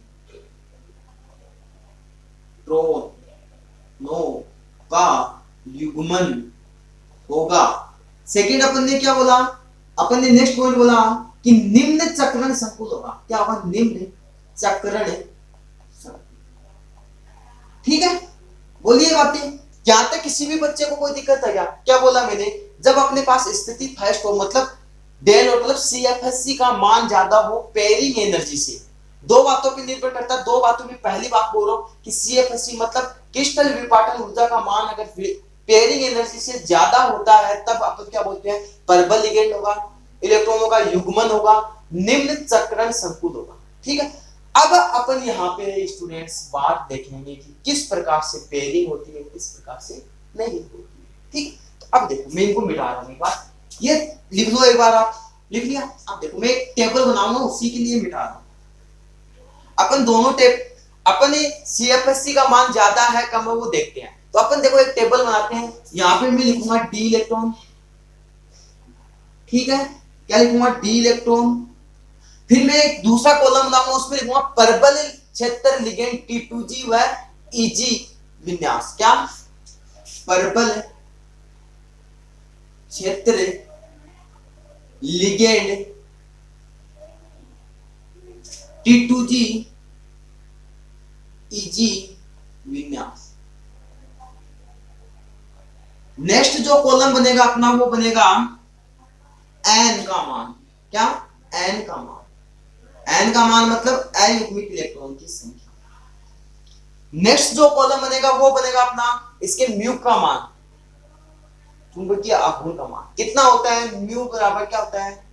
इलेक्ट्रॉनों का युग्मन होगा। सेकंड अपन ने क्या बोला, अपन ने नेक्स्ट पॉइंट बोला कि निम्न चक्रण संकुल होगा। क्या होगा, निम्न चक्रण। ठीक है, बोलिए बातें, यहां तक किसी भी बच्चे को कोई दिक्कत है क्या? क्या बोला मैंने, जब अपने पास स्थिति फर्स्ट हो, मतलब डेल और मतलब CFSE का मान ज्यादा हो पेयरिंग एनर्जी से, दो बातों पर निर्भर करता है। दो बातों में पहली बात बोल रहा हूं कि CFSE मतलब क्रिस्टल विपाटन ऊर्जा का मान अगर पेयरिंग एनर्जी से ज्यादा होता है तब अपन क्या बोलते हैं, परबल लिगेंड होगा, इलेक्ट्रॉनों का युग्मन होगा, निम्न चक्रण संकुल होगा। ठीक है, अब अपन यहाँ पे स्टूडेंट्स बात देखेंगे कि किस प्रकार से पेयरिंग होती है, किस प्रकार से नहीं होती है। ठीक, तो अब देखो मैं इनको मिटा रहा हूं, एक बार ये लिख लो, एक बार आप लिख लिया। अब देखो मैं एक टेबल बनाऊंगा, उसी के लिए मिटा रहा हूं। अपन दोनों अपन CFSE का मान ज्यादा है कम है वो देखते हैं। तो अपन देखो एक टेबल बनाते हैं, यहाँ पे मैं लिखूंगा डी इलेक्ट्रॉन। ठीक है, क्या लिखूंगा, डी इलेक्ट्रॉन। फिर मैं एक दूसरा कॉलम बनाऊंगा, उसमें लिखूंगा परबल क्षेत्र लिगेंड T2G व EG विन्यास। क्या, परबल क्षेत्र लिगेंड T2G EG विन्यास। नेक्स्ट जो कॉलम बनेगा अपना वो बनेगा एन का मान। क्या, एन का मान, एन का मान मतलब अयुग्मित इलेक्ट्रॉन की संख्या। नेक्स्ट जो कॉलम बनेगा वो बनेगा अपना इसके म्यू का मान, चुंबकीय आघूर्ण का मान कितना होता है, म्यू बराबर क्या होता है,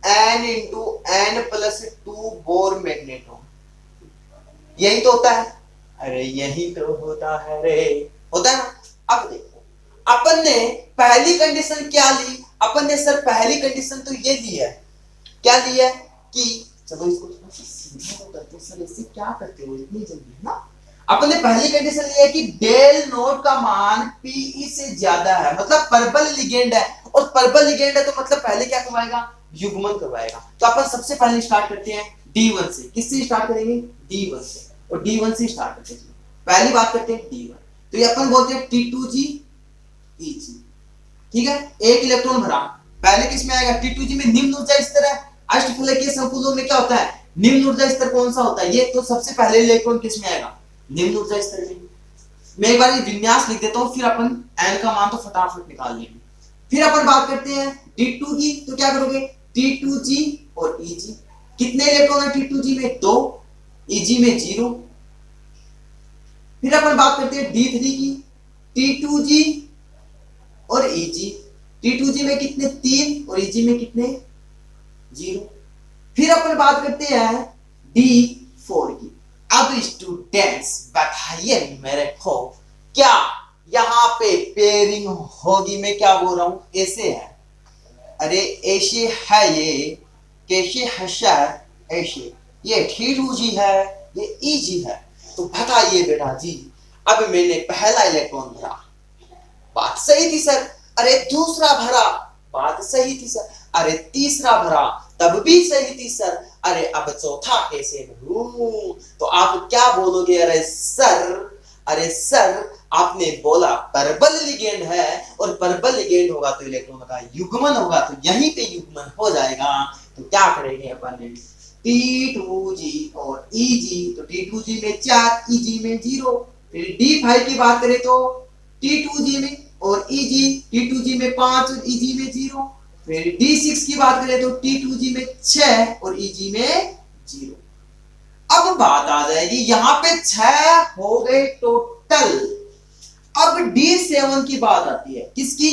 n into n plus 2 bore magnetron. यही तो होता है, अरे यही तो होता है रे, होता है ना। अब देखो अपन ने पहली कंडीशन क्या ली, अपन ने सर पहली कंडीशन तो ये ली है, क्या ली है कि चलो इसको सीधा करते सर, इससे क्या करते हो इतनी जल्दी ना। अपन ने पहली कंडीशन ली है कि डेल नोट का मान पीई से ज्यादा है, मतलब परबल लिगेंड है, और परबल लिगेंड है तो मतलब पहले क्या करवाएगा, युग्मन करवाएगा। तो अपन सबसे पहले स्टार्ट करते हैं D1 से। किससे स्टार्ट करेंगे, D1 से, और D1 से स्टार्ट करते हैं। पहली बात करते हैं D1, तो ये अपन बोलते हैं T2G EG। ठीक है, एक इलेक्ट्रॉन भरा, पहले किस में आएगा, T2G में निम्न ऊर्जा स्तर है। अष्टफलकीय संकुलों में क्या होता है, निम्न ऊर्जा स्तर कौन सा होता है? ये तो सबसे पहले इलेक्ट्रॉन किस में आएगा? निम्न ऊर्जा स्तर में। मैं एक बार ये विन्यास लिख देता हूं, फिर अपन एन का मान तो फटाफट निकाल लेंगे। फिर अपन बात करते हैं T2 की, तो क्या करोगे? T2G और Eg, कितने इलेक्ट्रॉन है T2G में? 2, Eg में 0। फिर अपन बात करते हैं D3 की, T2G और Eg, T2G में कितने? 3 और Eg में कितने? 0। फिर अपन बात करते हैं D4 की। अब स्टूडेंट्स बताइए मेरे को, क्या यहाँ पे पेयरिंग होगी? मैं क्या बोल रहा हूं, ऐसे है, अरे ऐसे है, ये कैसे है सर? ऐसे, ये T2G है, ये Eg है। तो बताइए बेटा जी, अब मैंने पहला इलेक्ट्रॉन भरा, बात सही थी सर। अरे दूसरा भरा, बात सही थी सर। अरे तीसरा भरा, तब भी सही थी सर। अरे अब चौथा कैसे भरूं? तो आप क्या बोलोगे? अरे सर आपने बोला परबल लिगेंड है, और परबल लिगेंड होगा तो इलेक्ट्रॉन का युग्मन होगा, तो यहीं पे युग्मन हो जाएगा। तो क्या करेंगे अपन? T2G और Eg, तो T2G में 4, Eg में 0। फिर D5 की बात करें तो T2G में और Eg, T2G में 5 और Eg में 0। फिर D6 की बात करें तो T2G में 6 और Eg में 0। अब बात आ जाएगी, यहां पे 6 हो गए टोटल। अब D7 की बात आती है, किसकी?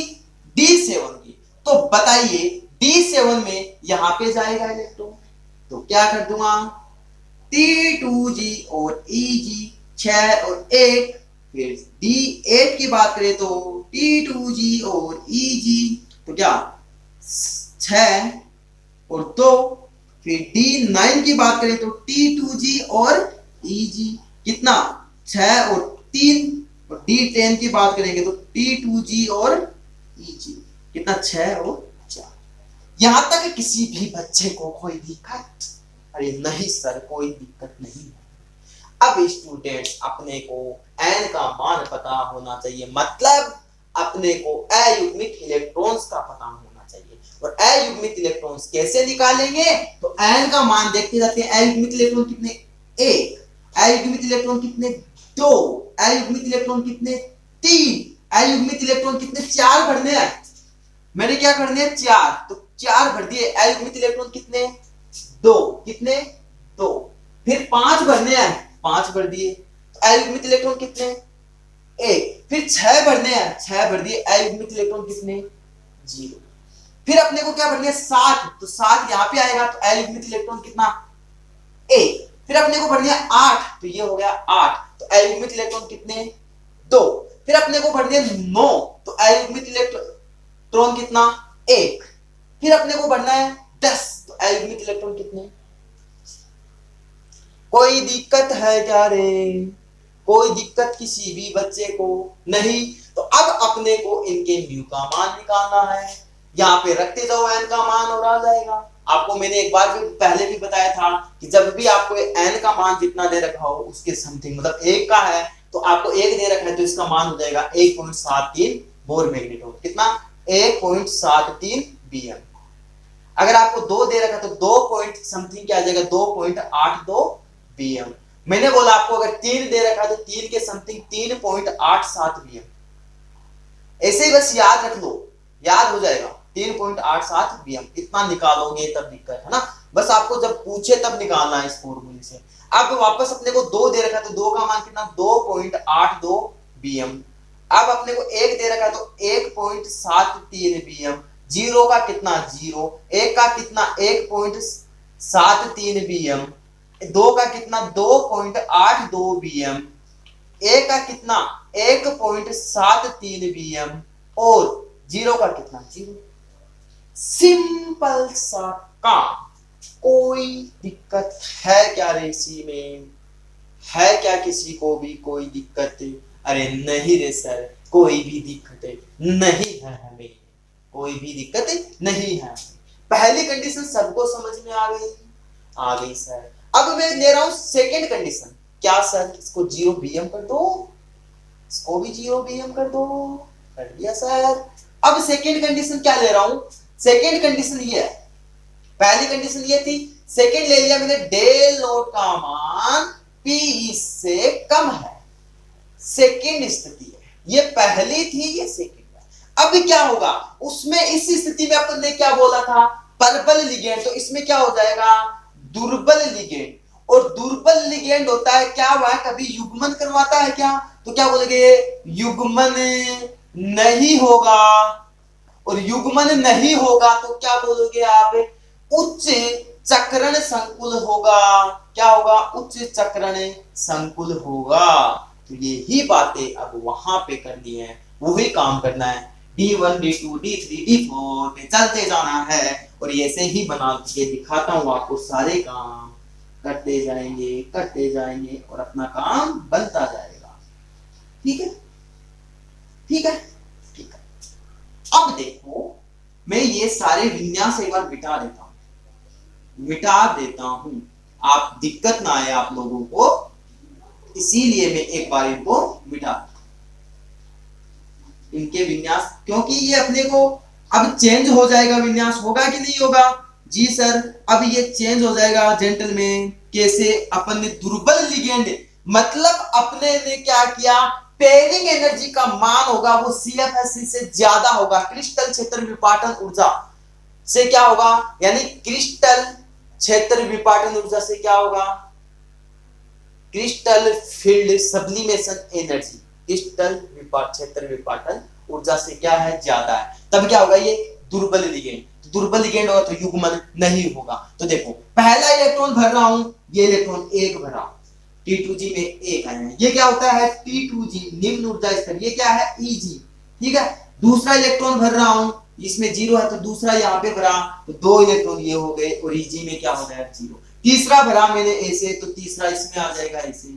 D7 की। तो बताइए D7 में यहां पे जाएगा इलेक्ट्रॉन, तो क्या कर दूंगा? T2G और Eg 6 और 1। फिर D8 की बात करें तो T2G और Eg, तो क्या 6 और 2। फिर D9 की बात करें तो T2G और Eg कितना? 6 और 3। और D10 की बात करेंगे तो T2G और Eg कितना? 6 और 4। यहां तक किसी भी बच्चे को कोई दिक्कत? अरे नहीं सर, कोई दिक्कत नहीं है। अब स्टूडेंट्स अपने को n का मान पता होना चाहिए, मतलब अपने को अयुग्मित इलेक्ट्रॉन्स का पता होना चाहिए। और अयुग्मित इलेक्ट्रॉन्स कैसे निकालेंगे? तो n का मान देखते जाते हैं। अयुग्मित इलेक्ट्रॉन कितने? 1। अयुग्मित इलेक्ट्रॉन कितने? 2। अयुग्मित इलेक्ट्रॉन कितने? 3। अयुग्मित इलेक्ट्रॉन कितने? 4 भरने हैं। मैंने क्या करने हैं? 4, तो 4 भर दिए। अयुग्मित इलेक्ट्रॉन कितने? 2। कितने? 2। फिर 5 भरने हैं, 5 भर दिए। तो अयुग्मित इलेक्ट्रॉन कितने? 1। फिर 6 भरने हैं, 6 भर दिए। अयुग्मित इलेक्ट्रॉन कितने? 0। फिर अपने को क्या भरने हैं? 7, तो 7 यहां पे आएगा, तो अयुग्मित इलेक्ट्रॉन कितना? 1। फिर अपने को भरने हैं 8, तो ये हो गया 8, तो अयुग्मित इलेक्ट्रॉन कितने? 2। फिर अपने को भरने हैं 9, तो अयुग्मित इलेक्ट्रॉन कितना? 1। फिर अपने को भरना है 10, तो अयुग्मित इलेक्ट्रॉन कितने? कोई दिक्कत है क्या रे? कोई दिक्कत किसी भी बच्चे को? नहीं। तो अब अपने को इनके म्यू का मान निकालना है। यहाँ पे रखते जाओ n का मान और आ जाएगा। आपको मैंने एक बार भी पहले भी बताया था कि जब भी आपको n का मान जितना दे रखा हो उसके समथिंग, मतलब 1 का है तो आपको 1 दे रखा है, तो इसका मान हो जाएगा 1.73 बोर मैग्नेटॉन। कितना? 1.73 bm। अगर आपको 2 दे रखा तो 2 पॉइंट समथिंग क्या आ जाएगा? 2.82 bm। मैंने बोला आपको अगर 3 दे रखा तो 3 के समथिंग 3.87 bm। ऐसे ही बस याद रख लो, याद हो जाएगा 3.87 bm। इतना निकालोगे तब दिक्कत है ना, बस आपको जब पूछे तब निकालना है इस फॉर्मूले से। अब वापस अपने को 2 दे रखा तो 2 का मान कितना? 2.82 bm। अब अपने को 1 दे रखा तो 1.73 bm। 0 का कितना? 0। 1 का कितना? 1.73 bm। 2 का कितना? 2.82 bm। 1 का कितना? 1.73 bm। और 0 का कितना? 0। सिंपल सा काम। कोई दिक्कत है क्या रेसी में? है क्या किसी को भी कोई दिक्कत? अरे नहीं रे सर, कोई भी दिक्कत नहीं है हमें, कोई भी दिक्कत नहीं है। पहली कंडीशन सबको समझ में आ गई? आ गई सर। अब मैं ले रहा हूं सेकंड कंडीशन। क्या सर? इसको 0 bm कर दो, इसको भी 0 bm कर दो। कर दिया सर। अब सेकंड कंडीशन क्या ले रहा हूं? सेकंड कंडीशन ये है, पहली कंडीशन ये थी सेकंड ले लिया मैंने, डेल नोट का मान P इससे कम है, सेकंड स्थिति है। ये पहली थी, ये सेकंड है। अब क्या होगा उसमें, इस स्थिति में अपन ने क्या बोला था, प्रबल लिगेंड, तो इसमें क्या हो जाएगा, दुर्बल लिगेंड। और दुर्बल लिगेंड होता है क्या हुआ, कभी युग्मन करवाता है क्या, तो क्या बोलेंगे, युग्मन नहीं होगा। और युग्मन नहीं होगा तो क्या बोलोगे आप, उच्च चक्रण संकुल होगा। क्या होगा, उच्च चक्रण संकुल होगा। तो ये ही बातें अब वहां पे करनी है, वही काम करना है। D1 D2 D3 D4 में चलते जाना है, और ऐसे ही बना के दिखाता हूं आपको, सारे काम करते जाएंगे और अपना काम बनता जाएगा। ठीक है, ठीक है, ठीक है। अब देखो, मैं ये सारे विन्यास एक बार मिटा देता हूं, आप दिक्कत ना आए आप लोगों को, इसीलिए मैं एक बार इनको मिटा, इनके विन्यास, क्योंकि ये अपने को अब चेंज हो जाएगा। विन्यास होगा कि नहीं होगा, जी सर, अब ये चेंज हो जाएगा जेंटलमैन। कैसे, अपन ने दुर्बल लिगेंड, मतलब अपने ने क्या किया, पेयरिंग एनर्जी का मान होगा वो CFSC से ज्यादा होगा, क्रिस्टल क्षेत्र विपाटन ऊर्जा से क्या होगा, यानी क्रिस्टल क्षेत्र विपाटन ऊर्जा से क्या होगा, crystal field sublimation energy, crystal क्षेत्र विपाटन ऊर्जा से क्या है, ज्यादा है। तब क्या होगा, ये दुर्बल लिगेंड, तो दुर्बल लिगेंड होगा तो युग्मन नहीं होगा। तो देखो, पहला इलेक्ट्रॉन भर रहा हूं, ये इलेक्ट्रॉन एक भरा, T2G में एक आया है, ये क्या होता है, T2G निम्न ऊर्जा स्तर, ये क्या है, Eg। ठीक है, दूसरा इलेक्ट्रॉन भर रहा हूं, इसमें 0 है तो दूसरा यहाँ पे भरा, तो 2 इलेक्ट्रॉन ये हो गए, और Eg में क्या हो गया, 0। तीसरा भरा मैंने ऐसे, तो तीसरा इसमें आ जाएगा ऐसे,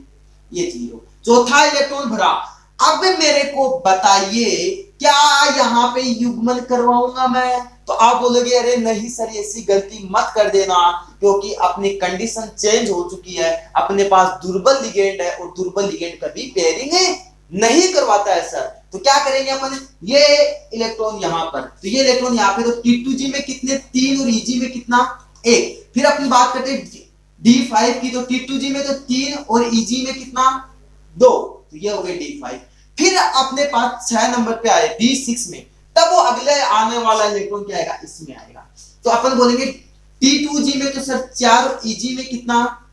ये 0। चौथा इलेक्ट्रॉन भरा, अब मेरे को बताइए क्या यहाँ पे युग्मन करवाऊंगा मैं, तो आप बोलोगे अरे नहीं सर, ऐसी गलती मत कर देना, क्योंकि अपनी कंडीशन चेंज हो चुकी है, अपने पास दुर्बल लिगेंड है, और दुर्बल लिगेंड कभी पेयरिंग नहीं करवाता है सर। तो क्या करेंगे अपन, ये इलेक्ट्रॉन यहाँ पर, तो ये इलेक्ट्रॉन यहाँ पे, तो T2G में कितने, 3, और Eg में कितना, 1। फिर अपनी बात करते हैं D5 की, तो T2G में तो 3 और Eg में कितना, 2, तो ये हो गए D5। फिर अपने पास 6 नंबर पे आए D6 में, तब वो अगले आने वाला इलेक्ट्रॉन क्या आएगा, इसमें आएगा। तो अपन बोलेंगे T2G में तो सर 4 और Eg में कितना,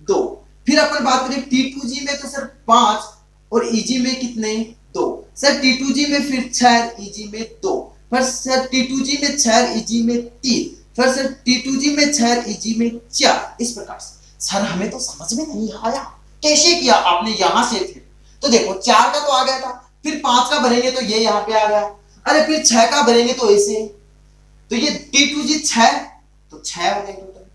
2। फिर अपन बात करें T2G में तो सर 5 और Eg में कितने, 2। सर T2G में फिर 6, Eg में 2। फिर सर T2G में 6, Eg में 3। फिर सर T2G में 6, Eg में 4। इस प्रकार से। सर हमें तो समझ में नहीं आया, कैसे किया आपने यहां से, फिर तो देखो 4 का तो आ गया था, फिर 5 का भरेंगे तो ये यहाँ पे आ गया, अरे फिर 6 का भरेंगे तो ऐसे, तो ये T2G 6, तो 6 हो गए टोटल।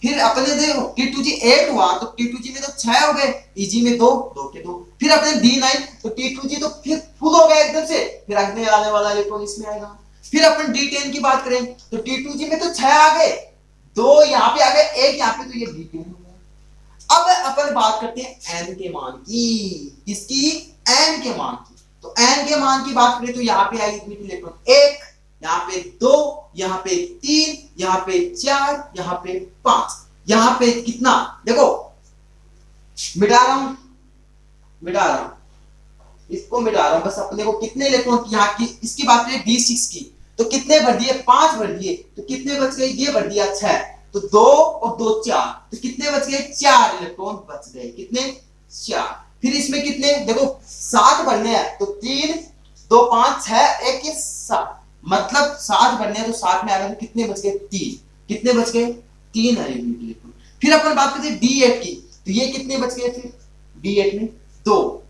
फिर अपने देखो T2G 8 हुआ, तो T2G में तो 6 हो गए, Eg में 2, 2 के 2। फिर अपने D9, तो T2G तो फिर फुल हो गया एकदम से, फिर अगले आने वाला इलेक्ट्रॉन इसमें आएगा। फिर अपन D10 की बात करें, तो T2G में तो 6 आ गए, 2 यहाँ पे आ गए, 1 यहाँ पे, तो ये D10 हो गया। अब अपन बात करते हैं n के मान की, किसकी, n के मान की। तो n के मान की बात करें तो यहाँ पे आएगी इलेक्ट्रॉन 1, यहाँ पे 2, यहाँ पे 3, यहाँ पे 4, यहाँ पे 5, यहाँ पे कितना, देखो मिटा रहा हूं, इसको मिटा रहा हूं, बस अपने को कितने इलेक्ट्रॉन यहाँ की, इसकी बात करें D6 की, तो कितने भर दिए, 5 भर दिए, तो कितने बच गए, ये भर दिया 6, तो 2 और 2 4, तो कितने बच गए, 4 इलेक्ट्रॉन बच गए, कितने, 4। फिर इसमें कितने, देखो 7 भरने हैं, तो 3 2 5 6 1 7, मतलब 7 भरने हैं, तो 7 में आ गए, कितने बच गए, 3, कितने बच गए, 3 इलेक्ट्रॉन। फिर अपन बात करते हैं D8 की, तो ये कितने बच गए, फिर D8 में 2।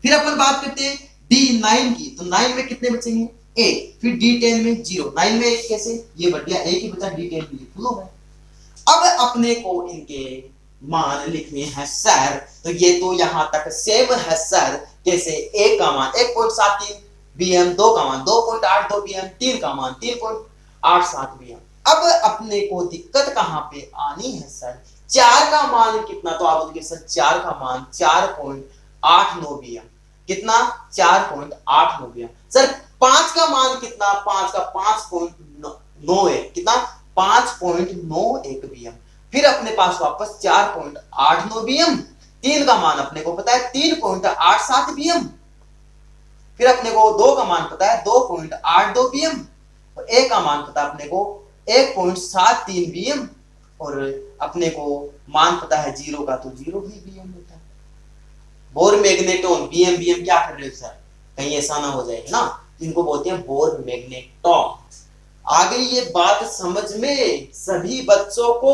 फिर अपन बात करते हैं D9 की, तो 9 में कितने बचेंगे, 1। फिर D10 में 0, 9 में 1 कैसे, ये बढ़ गया, 1 ही बचा, D10 में फुल हो गया। अब अपने को इनके मान लिखने हैं सर, तो ये तो यहां तक सेम है सर, जैसे 1 का मान 1.73 BM, 2 का मान 2.82 BM, 3 का मान 3.87 BM। अब अपने को दिक्कत कहां पे आनी है सर, 4 का मान कितना, तो आप बोलिए सर 4 का मान 4.89 BM, कितना, 4.89 BM। सर 5 का मान कितना, 5 का 5.9 है, कितना, 5.91 बीएम। फिर अपने पास वापस 4.89 बीएम, 3 का मान अपने को पता है 3.87 बीएम, फिर अपने को 2 का मान पता है 2.82 बीएम, और ए का मान पता है अपने को 1.73 बीएम, और अपने को मान पता है 0 का तो 0 ही बीएम होता है। बोर मैग्नेटॉन, बीएम बीएम क्या कर रहे हो सर, कहीं ऐसा ना हो जाए ना, इनको बोलते हैं बोर मैग्नेटॉन। आ गई ये बात समझ में सभी बच्चों को?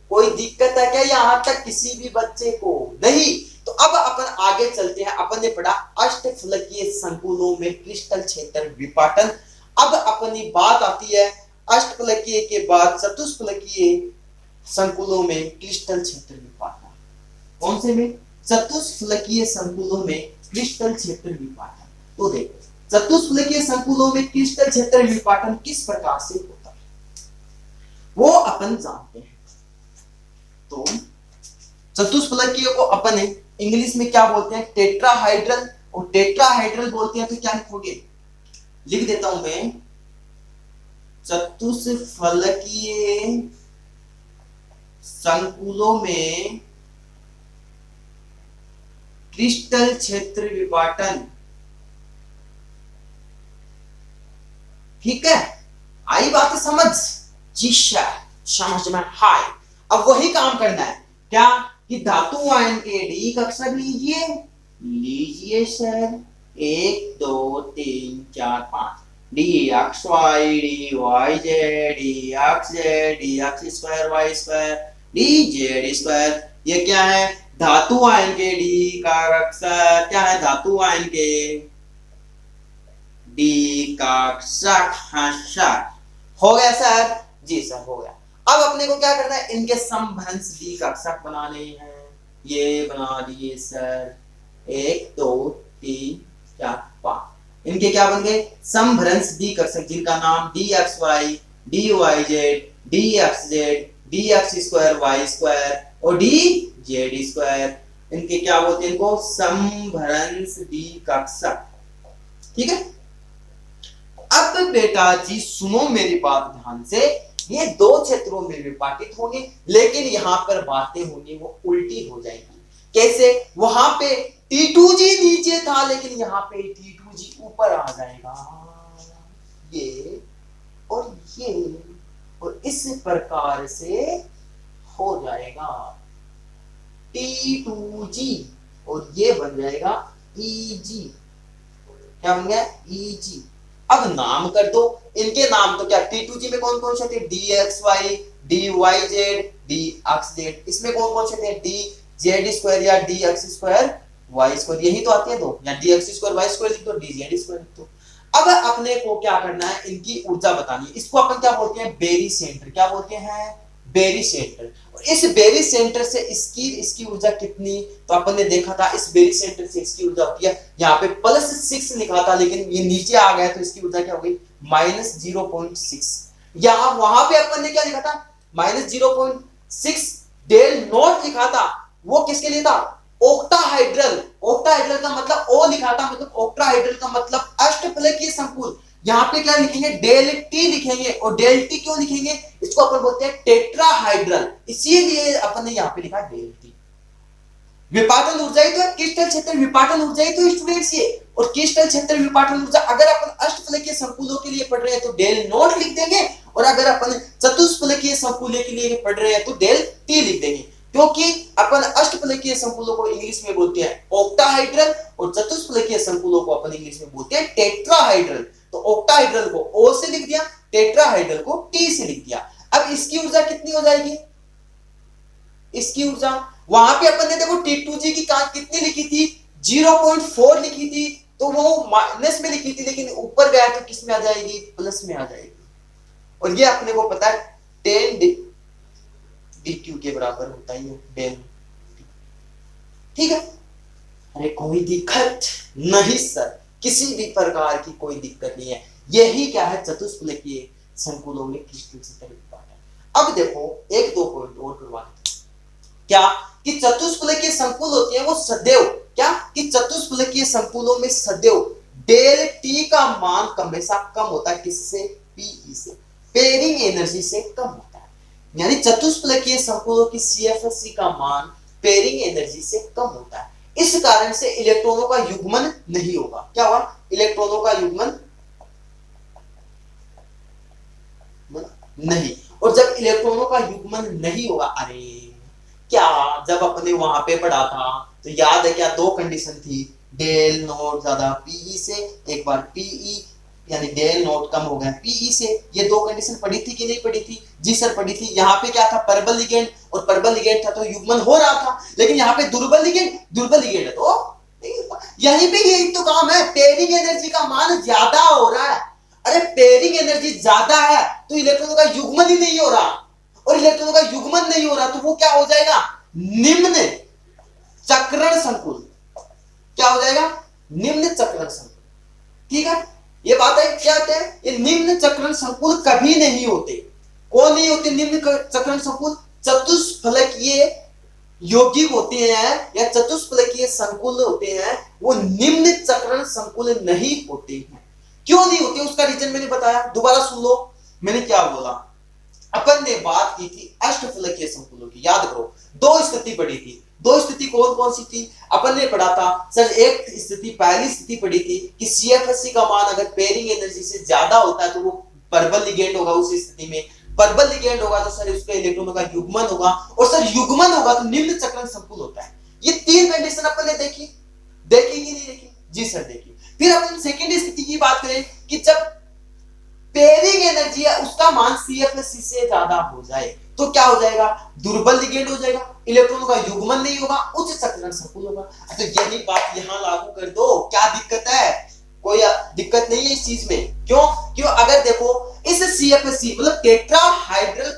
कोई दिक्कत है क्या यहाँ तक किसी भी बच्चे को? नहीं। तो अब अपन आगे चलते हैं। अपन ने पढ़ा अष्टफलकीय संकुलों में क्रिस्टल क्षेत्र विपाटन। अब अपनी बात आती है अष्टफलकीय के बाद चतुष्फलकीय संकुलों में क्रिस्टल क्षेत्र विपाटन। कौन से में? चतुष्फलकीय संकुलों में क्रिस्टल क्षेत्र विपाटन। तो देखो चतुष्फलकीय संकुलों में क्रिस्टल क्षेत्र विपाटन किस प्रकार से होता है वो अपन जानते हैं। तो चतुष्फलकीय को अपन इंग्लिश में क्या बोलते हैं? टेट्राहाइड्रल। और टेट्राहाइड्रल बोलते हैं तो क्या लिखोगे? लिख देता हूं मैं, चतुष्फलकीय संकुलों में क्रिस्टल क्षेत्र विपाटन। ठीक है, आई बात समझ? जी सर, समझ में हाय। अब वही काम करना है क्या कि धातु आयन के डी कक्षक लीजिए sir, 1 2 3 4 5 d x y d y z d x z d x square y square d z square. ये क्या है? धातु आयन के डी का कक्षक। क्या है? धातु आयन के डी कक्षक। हाँ सर, हो गया सर? जी सर, हो गया। अब अपने को क्या करना है? इनके समभ्रंश डी कक्षक बनाने हैं। ये बना दिए सर, 1 2 3 4 5। इनके क्या बन गए? समभ्रंश डी कक्षक, जिनका नाम d x y d y z d x z d x square y square और डी जेड स्क्वायर। इनके क्या बोलते हैं? इनको समभ्रंश डी कक्षक। ठीक है। अब बेटा जी सुनो मेरी बात ध्यान से, ये 2 क्षेत्रों में विभाजित होंगे, लेकिन यहां पर बातें होंगी वो उल्टी हो जाएंगी। कैसे? वहां पे T2G नीचे था, लेकिन यहाँ पे T2G ऊपर आ जाएगा। ये और इस प्रकार से हो जाएगा T2G और ये बन जाएगा EG। क्या बन गया? EG। अब नाम कर दो इनके नाम। तो क्या T2G में कौन कौन से थे? DXY DYZ DXZ। इसमें कौन कौन से थे? DZ स्क्वायर या DX स्क्वायर Y स्क्वायर। यही तो आते हैं दो, या DX स्क्वायर Y स्क्वायर लिख दो, DZ स्क्वायर लिख दो। अब अपने को क्या करना है? इनकी ऊर्जा बतानी है। इसको अपन क्या बोलते हैं? Barycentre. क्या बोलते हैं? Barycentre. और इस बेरी सेंटर से इसकी ऊर्जा कितनी? तो अपन ने देखा था इस बेरी सेंटर से इसकी ऊर्जा होती है, यहाँ पे +6 लिखा था, लेकिन ये नीचे आ गया तो इसकी ऊर्जा क्या हो गई? -0.6। यहाँ वहां पे अपन ने क्या लिखा था? -0.6 डेल नॉट लिखा था। वो किसके लिए था? ऑक्टाहाइड्रल। ऑक्टाहाइड्रल का मतलब ओ लिखा था, मतलब ऑक्टाहाइड्रल का मतलब अष्टफलकीय संकुल। यहाँ पे क्या लिखेंगे? डेल टी लिखेंगे। और डेल टी क्यों लिखेंगे? इसको अपन बोलते हैं टेट्राहाइड्रल, इसीलिए अपन ने यहाँ पे लिखा डेल टी। विपाटन ऊर्जा ही तो है, क्रिस्टल क्षेत्र विपाटन ऊर्जा ही तो स्टूडेंट्स ये। और क्रिस्टल क्षेत्र विपाटन ऊर्जा अगर अपन अष्टफलकीय संकुलों के लिए पढ़ रहे हैं तो डेल नॉट लिख देंगे, और अगर अपन चतुष्फलकीय संकुलों के लिए पढ़ रहे हैं तो डेल टी लिख देंगे। क्योंकि अपन अष्टफलकीय संकुलों को इंग्लिश में बोलते हैं ऑक्टाहाइड्रल और चतुष्फलकीय संकुलों को अपन इंग्लिश में बोलते हैं टेट्राहाइड्रल। तो ऑक्टाहाइड्रल को ओ से लिख दिया, टेट्राहाइड्रल को टी से लिख दिया। अब इसकी ऊर्जा कितनी हो जाएगी? इसकी ऊर्जा वहां पे अपन ने देखो T2G की कितनी लिखी थी? 0.4 लिखी थी, तो वो माइनस में लिखी थी, लेकिन ऊपर गया तो किस में आ जाएगी? प्लस में आ जाएगी। और ये अपने को पता है 10 DQ के बराबर होता है ये डेल। ठीक है। अरे कोई दिक्कत नहीं सर, किसी भी प्रकार की कोई दिक्कत नहीं है। यही क्या है? चतुष्फलकीय संकुलों में क्रिस्टल क्षेत्र विपाटन। अब देखो 1-2 पॉइंट और करवा देते हैं। क्या कि चतुष्फलकीय संकुल होते हैं वो सदैव, क्या कि चतुष्फलकीय संकुलों में सदैव डेल टी का मान हमेशा कम होता है। किससे? पीई से, पेयरिंग एनर्जी से कम होता है। यानी चतुष्फलकीय संकुलों की CFSC का मान पेयरिंग एनर्जी से कम होता है। इस कारण से इलेक्ट्रॉनों का युग्मन नहीं होगा। क्या होगा? इलेक्ट्रॉनों का युग्मन नहीं। और जब इलेक्ट्रॉनों का युग्मन नहीं होगा, अरे क्या, जब अपने वहां पे पढ़ा था तो याद है क्या? दो कंडीशन थी, डेल नॉट ज्यादा पीई से, एक बार पीई यानी डेल नॉट कम हो गया पीई से। ये दो कंडीशन पढ़ी थी कि नहीं पढ़ी थी? जी सर पढ़ी थी। यहाँ पे क्या था? परबल लिगेंड, और परबल लिगेंड था तो युग्मन हो रहा था। लेकिन यहाँ पे दुर्बल लिगेंड है तो यहीं पे यही तो काम है, पेयरिंग एनर्जी का मान ज्यादा हो रहा है। अरे पेयरिंग एनर्जी ज्यादा है तो इलेक्ट्रॉनों का युग्मन ही नहीं हो रहा, और इलेक्ट्रॉनों का युग्मन नहीं हो रहा तो वो क्या हो जाएगा? निम्न चक्रण संकुल। क्या हो जाएगा? निम्न चक्रण संकुल। ठीक है, ये बात है। क्या होते हैं ये निम्न चक्रण संकुल? कभी नहीं होते। कौन नहीं होते निम्न चक्रण संकुल? चतुष्फलकीय यौगिक होते हैं या चतुष्फलकीय संकुल होते हैं, वो निम्न चक्रण संकुल नहीं होते हैं। क्यों नहीं होते? उसका रीजन मैंने बताया, दोबारा सुन लो। मैंने क्या बोला? अपन ने बात की थी अष्टफलकीय संकुलों की, याद करो। दो स्थिति पढ़ी थी। दो स्थिति कौन कौन सी थी? अपन ने पढ़ा था सर, एक स्थिति, पहली स्थिति पढ़ी थी कि CFSC का मान अगर पेयरिंग एनर्जी से ज्यादा होता है तो वो परबल लिगेंड होगा। उस स्थिति में परबल लिगेंड होगा तो सर उसके इलेक्ट्रॉनों का युग्मन होगा, और सर युग्मन होगा तो निम्न चक्रण संकुल होता है। ये तीन कंडीशन अपन ने देखी कि नहीं देखी? जी सर देखी। फिर अपन सेकेंड स्थिति की बात करें कि जब पेयरिंग एनर्जी है उसका मान CFSC से ज्यादा हो जाए तो क्या हो जाएगा? दुर्बल लिगेंड हो जाएगा, इलेक्ट्रॉनों का युग्मन नहीं होगा, उच्च चक्रण संकुल होगा। तो यही बात यहां लागू कर दो, क्या दिक्कत है? कोई दिक्कत नहीं है इस चीज में। क्यों अगर देखो इस CFSC मतलब टेट्राहाइड्रल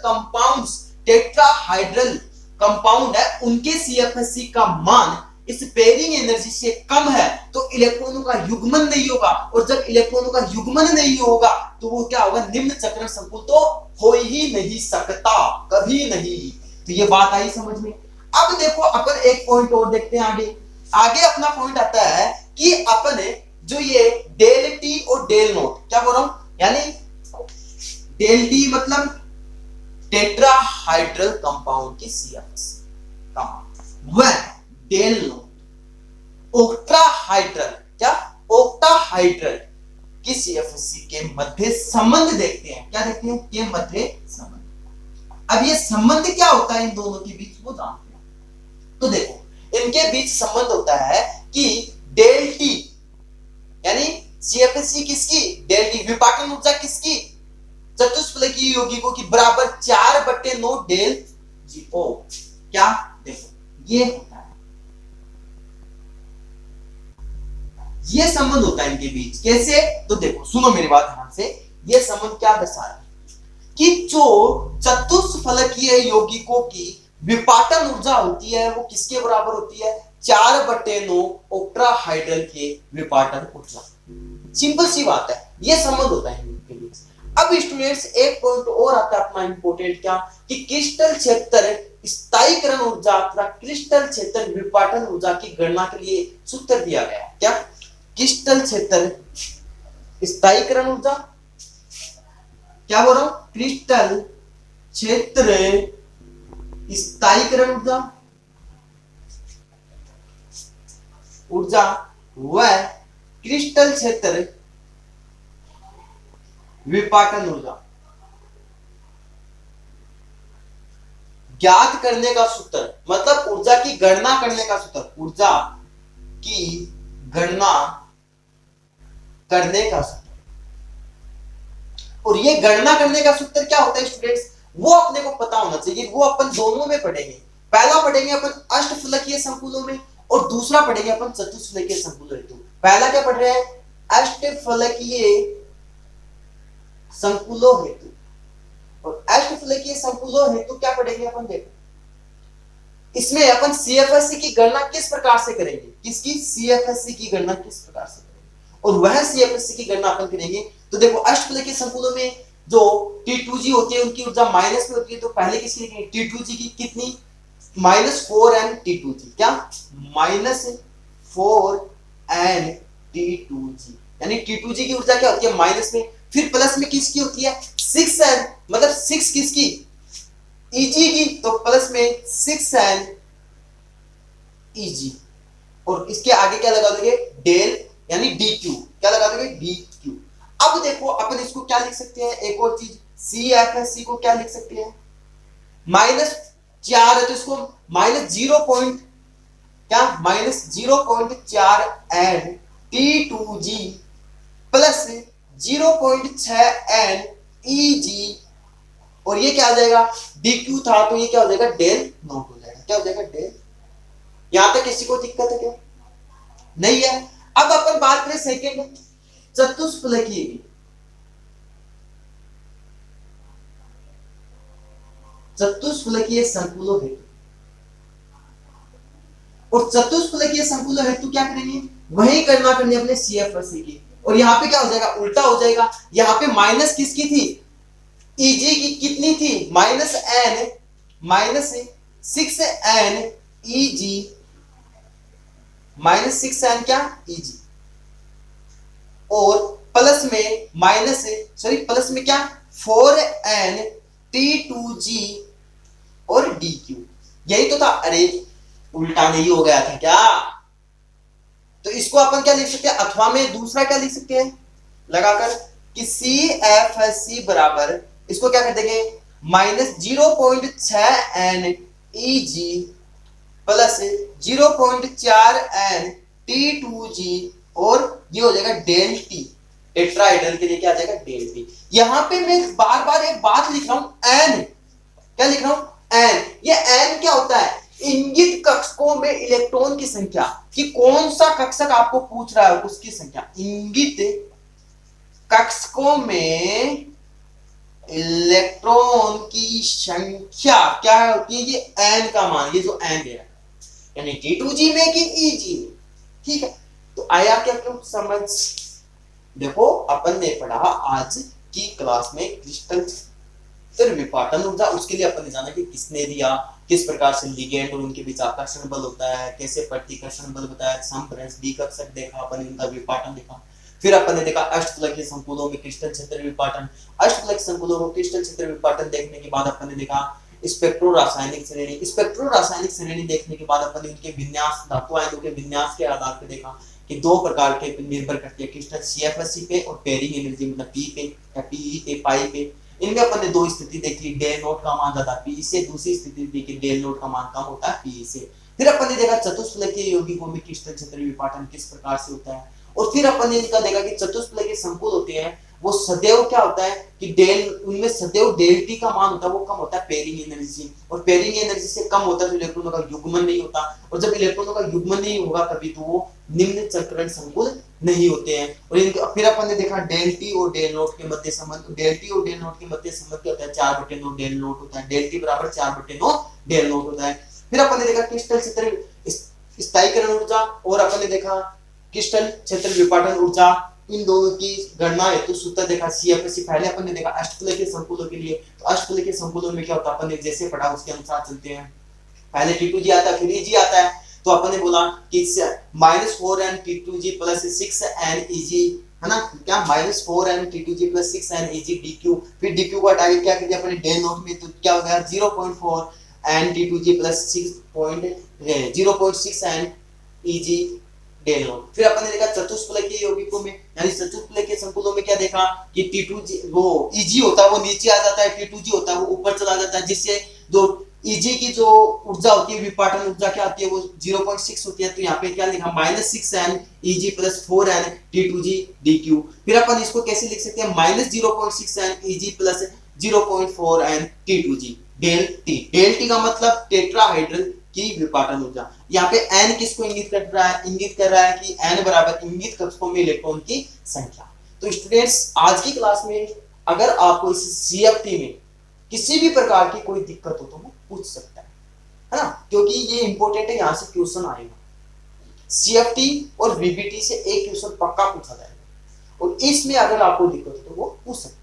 कंपाउंड है, उनके CFSC का मान इस पेयरिंग एनर्जी से कम है तो इलेक्ट्रॉनों का युग्मन नहीं होगा, और जब इलेक्ट्रॉनों का युग्मन नहीं होगा तो वो क्या होगा? निम्न चक्रण संकुल तो हो ही नहीं सकता, कभी नहीं। तो ये बात आई समझ में। अब देखो अपन एक पॉइंट और देखते हैं आगे अपना पॉइंट आता है कि अपन जो ये डेल टी और डेल नोट, क्या बोल रहा हूं, यानी डेल टी मतलब टेट्राहाइड्रल कंपाउंड की CFSC का मान, वह डेल नोट ऑक्टाहाइड्रल, क्या ऑक्टाहाइड्रल की CFSC के मध्य संबंध देखते हैं। क्या देखते हैं? ये मध्य संबंध। अब ये संबंध क्या होता है इन दोनों के बीच, वो जानते हैं। तो देखो इनके बीच संबंध होता है कि डेल टी यानी CFSC किसकी? Delta. विपाटन ऊर्जा किसकी? चतुष्फलकीय यौगिकों की बराबर 4/9 डेल GO। क्या? देखो ये होता है, ये संबंध होता है इनके बीच। कैसे? तो देखो सुनो मेरी बात ध्यान से। ये संबंध क्या दर्शा रहा है कि जो चतुष्फलकीय यौगिकों की विपाटन ऊर्जा होती है वो किसके बराबर होती है? 4/9 ऑक्टाहाइड्रल के विपाटन ऊर्जा। सिंपल सी बात है, ये संबंध होता है इनके बीच। अब स्टूडेंट्स एक पॉइंट और आता है अपना इंपॉर्टेंट, क्या कि क्रिस्टल क्षेत्र स्थायीकरण ऊर्जा तथा क्रिस्टल क्षेत्र विपाटन ऊर्जा की गणना के लिए सूत्र दिया गया है। क्या? क्रिस्टल क्षेत्र स्थायीकरण ऊर्जा, क्या बोल रहा हूं? क्रिस्टल क्षेत्र स्थायीकरण ऊर्जा व क्रिस्टल क्षेत्र विपाटन ऊर्जा ज्ञात करने का सूत्र, मतलब ऊर्जा की गणना करने का सूत्र, ऊर्जा की गणना करने का सूत्र। और ये गणना करने का सूत्र क्या होता है स्टूडेंट्स, वो अपने को पता होना चाहिए। वो अपन दोनों में पढ़ेंगे। पहला पढ़ेंगे अपन अष्टफलकीय संकुलों में, और दूसरा पढ़ेंगे अपन चतुष्फलकीय संकुल हेतु। पहला क्या पढ़ रहे हैं? अष्टफलकीय संकुलों हेतु। और अष्टफलकीय संकुलों हेतु क्या पढ़ेंगे अपन? देखो इसमें अपन CFSC की गणना किस प्रकार से करेंगे, किसकी? CFSC की गणना किस प्रकार से करेंगे, और वह CFSC की गणना अपन करेंगे। तो देखो अष्टफलकीय संकुलों में जो T2G होती है उनकी ऊर्जा माइनस में होती है, तो पहले किसकी लिखेंगे? T2G की कितनी? -4n T2G। क्या? -4n T2G, यानी T2G की ऊर्जा क्या होती है? माइनस में। फिर प्लस में किसकी होती है? 6n, मतलब 6 किसकी? Eg की तो प्लस में 6n Eg, और इसके आगे क्या लगा दोगे डेल यानी dq, क्या लगा दोगे dq। अब देखो अपन इसको क्या लिख सकते हैं, एक और चीज CFSC को क्या लिख सकते हैं, -4 है तो इसको -0. क्या -0.4 n T2G plus 0.6 n Eg, और ये क्या आ जाएगा dq था तो ये क्या हो जाएगा डेल नॉट हो जाएगा, क्या हो जाएगा डेल। यहां तक किसी को दिक्कत है क्या, नहीं है। अब अपन बात करें सेकंड चतुष्फलकीय की। चतुष्फलकीय संकुलों हेतु, और चतुष्फलकीय संकुलों हेतु क्या करेंगे, वही करना करनी अपने CFSC की, और यहां पे क्या हो जाएगा उल्टा हो जाएगा। यहां पे माइनस किसकी थी, Eg की कितनी थी -6n Eg, -6n क्या Eg, और प्लस में क्या 4n T2G और dq, यही तो था। अरे उल्टा नहीं हो गया था क्या, तो इसको अपन क्या लिख सकते हैं, अथवा में दूसरा क्या लिख सकते हैं लगाकर कि CFSC बराबर, इसको क्या कर देंगे -0.6n Eg plus 0.4n T2G, और ये हो जाएगा डेल टी, टेट्राहेड्रल के लिए क्या आ जाएगा डेल टी। यहां पे मैं बार बार एक बात लिख रहा हूं एन, क्या लिख रहा हूं एन। ये एन क्या होता है, इंगित कक्षकों में इलेक्ट्रॉन की संख्या, कि कौन सा कक्षक आपको पूछ रहा है उसकी संख्या, इंगित कक्षकों में इलेक्ट्रॉन की संख्या क्या होती है, ये एन का मान, ये जो एन है यानी T2G में कि Eg में, ठीक है। तो आया क्या क्यों समझ, देखो अपन ने पढ़ा आज की क्लास में क्रिस्टल विपाटन ऊर्जा, उसके लिए अपन ने जाना कि किसने दिया, किस प्रकार से लिगेंड और उनके बीच आकर्षण बल होता है, कैसे प्रतिकर्षण बल बताया, समभ्रंश द्विकक्षक देखा अपन, इनका विपाटन देखा। फिर अपन ने देखा अष्टफलकीय संकुलों में क्रिस्टल क्षेत्र विपाटन, अष्टफलकीय संकुलों में क्रिस्टल क्षेत्र विपाटन देखने के बाद अपन ने देखा स्पेक्ट्रो रासायनिक श्रेणी, स्पेक्ट्रो रासायनिक श्रेणी देखने के बाद अपन ने उनके विन्यास, धातु आयनों के विन्यास के आधार पर देखा कि दो प्रकार के निर्भर करती है क्रिस्टल CFSC पे और पेयरिंग एनर्जी मतलब P पे या PE पे, पाई पे। इनमें अपन ने दो स्थिति देखी, डेल नोट का मान ज्यादा PE से, दूसरी स्थिति देखी डेल नोट का मान कम होता है PE से। फिर अपन ने देखा चतुष्फलकीय यौगिकों में क्रिस्टल क्षेत्र विपाटन किस प्रकार से होता है, और फिर अपन ने इनका देखा कि चतुष्फलकीय संकुल होते हैं वो सदैव क्या होता है कि डेल, उनमें सदैव डेल टी का मान होता है वो कम होता है पेयरिंग एनर्जी से, और पेयरिंग एनर्जी से कम होता है तो इलेक्ट्रॉनों का युग्मन नहीं होता, और जब इलेक्ट्रॉनों का युग्मन नहीं होगा तभी तो वो निम्न चक्रण संकुल नहीं होते हैं। और इनका फिर अपन ने देखा डेल टी और डेल नोट के मध्य संबंध, डेल टी और डेल नोट के मध्य संबंध क्या होता है 4/9 डेल नोट होता है, डेल टी बराबर 4/9 डेल नोट होता है। फिर अपन ने देखा क्रिस्टल क्षेत्र स्थायीकरण ऊर्जा, और अपन ने देखा क्रिस्टल क्षेत्र विपाटन ऊर्जा, इन दोनों की गणना है तो सूत्र देखा CFSC। पहले अपन ने देखा अष्टफलकीय संकुलों के लिए, तो अष्टफलकीय संकुलों में क्या होता है अपन ने जैसे पढ़ा उसके अनुसार चलते हैं, पहले T2G आता है फिर Eg आता है, तो अपन ने बोला कि -4n T2G plus 6n Eg है ना, क्या -4n T2G plus 6n Eg dq, फिर dq को हटा के क्या कर दिया अपन ने डेल नोट में, तो क्या हो गया 0.4n T2G plus 0.6n Eg del note. फिर अपन ने देखा चतुष्फलकीय यौगिकों में यानी चतुष्फलकीय संकुलों में क्या देखा कि T2G वो Eg होता है वो नीचे आ जाता है, T2G होता है वो ऊपर चला जाता है, जिससे जो Eg की जो ऊर्जा होती है विपाटन ऊर्जा क्या आती है वो 0.6 होती है, तो यहाँ पे क्या लिखा -6n Eg plus 4n T2G dq। फिर अपन इसको कैसे लिख सकते हैं -0.6n Eg plus 0.4n T2G del T का मतलब टेट्राहाइड्रल की विपाटन ऊर्जा। यहाँ पे n किसको इंगित कर रहा है, इंगित कर रहा है कि n बराबर इंगित कक्षकों में इलेक्ट्रॉन की संख्या। तो स्टूडेंट्स आज की क्लास में अगर आपको इस CFT में किसी भी प्रकार की कोई दिक्कत हो तो वो पूछ सकता है ना, क्योंकि ये इंपॉर्टेंट है, यहाँ से क्वेश्चन आएगा CFT और VBT से एक क्वेश्चन पक्का पूछा जाएगा, और इसमें अगर आपको दिक्कत हो तो वो पूछ सकता है।